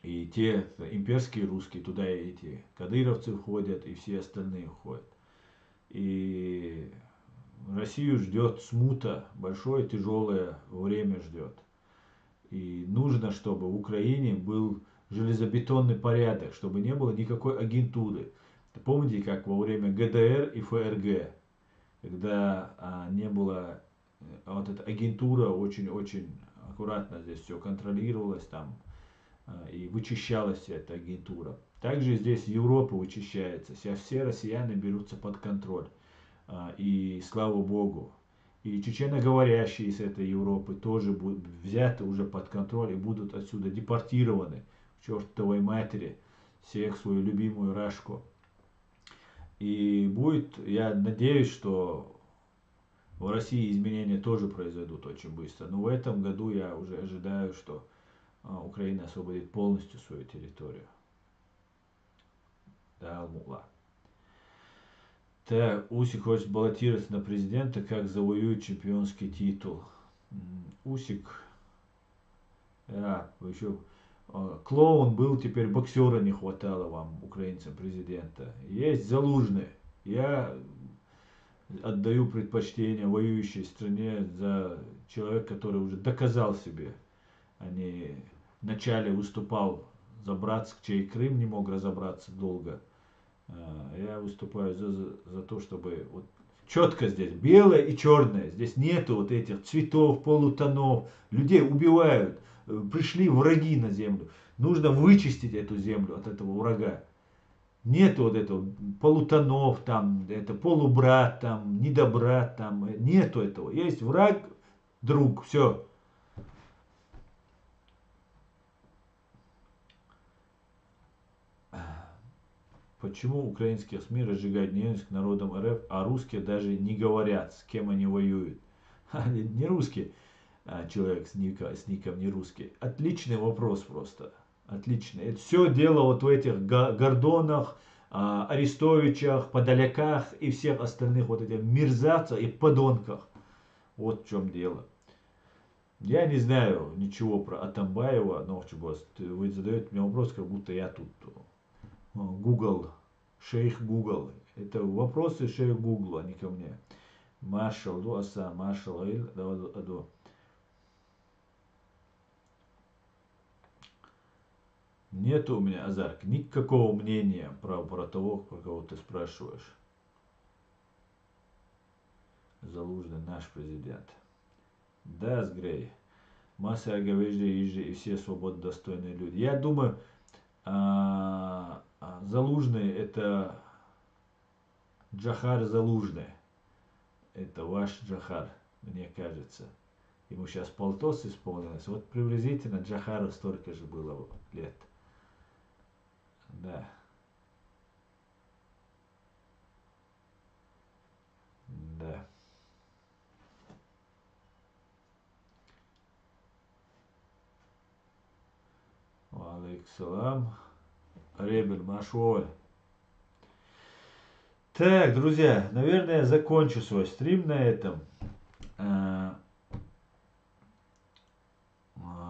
S1: И те имперские русские, туда и эти кадыровцы входят, и все остальные входят. И Россию ждет смута, большое тяжелое время ждет. И нужно, чтобы в Украине был железобетонный порядок, чтобы не было никакой агентуры. Помните, как во время ГДР и ФРГ, когда не было, вот эта агентура очень-очень аккуратно здесь все контролировалось там, и вычищалась эта агентура. Также здесь Европа вычищается, сейчас все россияне берутся под контроль. И слава Богу. И чеченоговорящие из этой Европы тоже будут взяты уже под контроль и будут отсюда депортированы к чертовой матери, всех свою любимую Рашку. И будет, я надеюсь, что в России изменения тоже произойдут очень быстро. Но в этом году я уже ожидаю, что Украина освободит полностью свою территорию. Да, Алмула. Так, Усик хочет баллотироваться на президента, как завоюет чемпионский титул. Усик, еще клоун был, теперь боксера не хватало вам, украинцам, президента. Есть Залужный. Я отдаю предпочтение воюющей стране за человека, который уже доказал себе. Они вначале выступал за Братск, Крым не мог разобраться долго. Я выступаю за то, чтобы вот четко здесь белое и черное. Здесь нету вот этих цветов, полутонов. Людей убивают. Пришли враги на землю. Нужно вычистить эту землю от этого врага. Нету вот этого полутонов, там, это полубрат, там, недобрат, там. Нету этого. Есть враг, друг, все. Почему украинские СМИ разжигают ненависть к народам РФ, а русские даже не говорят, с кем они воюют? Не русский человек с ником не русский. Отличный вопрос просто. Отличный. Это все дело вот в этих Гордонах, Арестовичах, Подоляках и всех остальных вот этих мерзавцах и подонках. Вот в чем дело. Я не знаю ничего про Атамбаева, но вы задаете мне вопрос, как будто я тут Google, шейх Google. Это вопросы шейх Google, а не ко мне. Маршал, дуаса, маршал, аду. Нет у меня, Азарк, никакого мнения про того, про кого ты спрашиваешь. Залужный наш президент. Да, Сгрей. Масса говежья и все свободно достойные люди. Я думаю, Залужный это Джахар Залужный. Это ваш Джахар, мне кажется. Ему сейчас полтос исполнилось. Вот приблизительно Джахару столько же было лет. Да. Да. Алейкум. Ребель Машуоль. Так, друзья, наверное, я закончу свой стрим на этом.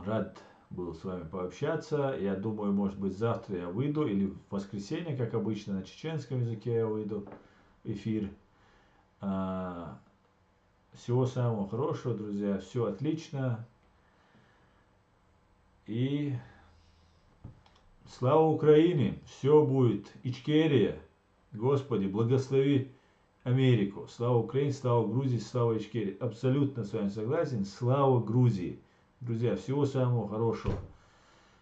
S1: Рад был с вами пообщаться. Я думаю, может быть, завтра я выйду, или в воскресенье, как обычно, на чеченском языке я выйду в эфир. Всего самого хорошего, друзья. Все отлично. И слава Украине! Все будет. Ичкерия. Господи, благослови Америку. Слава Украине, слава Грузии, слава Ичкерии. Абсолютно с вами согласен. Слава Грузии. Друзья, всего самого хорошего.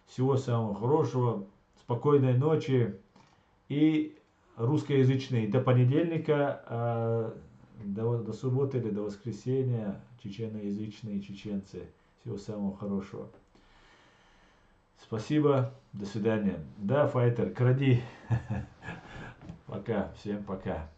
S1: Всего самого хорошего. Спокойной ночи. И русскоязычные до понедельника, до субботы или до воскресенья, чеченоязычные чеченцы. Всего самого хорошего. Спасибо. До свидания. Да, Файтер, кради. Пока. Всем пока.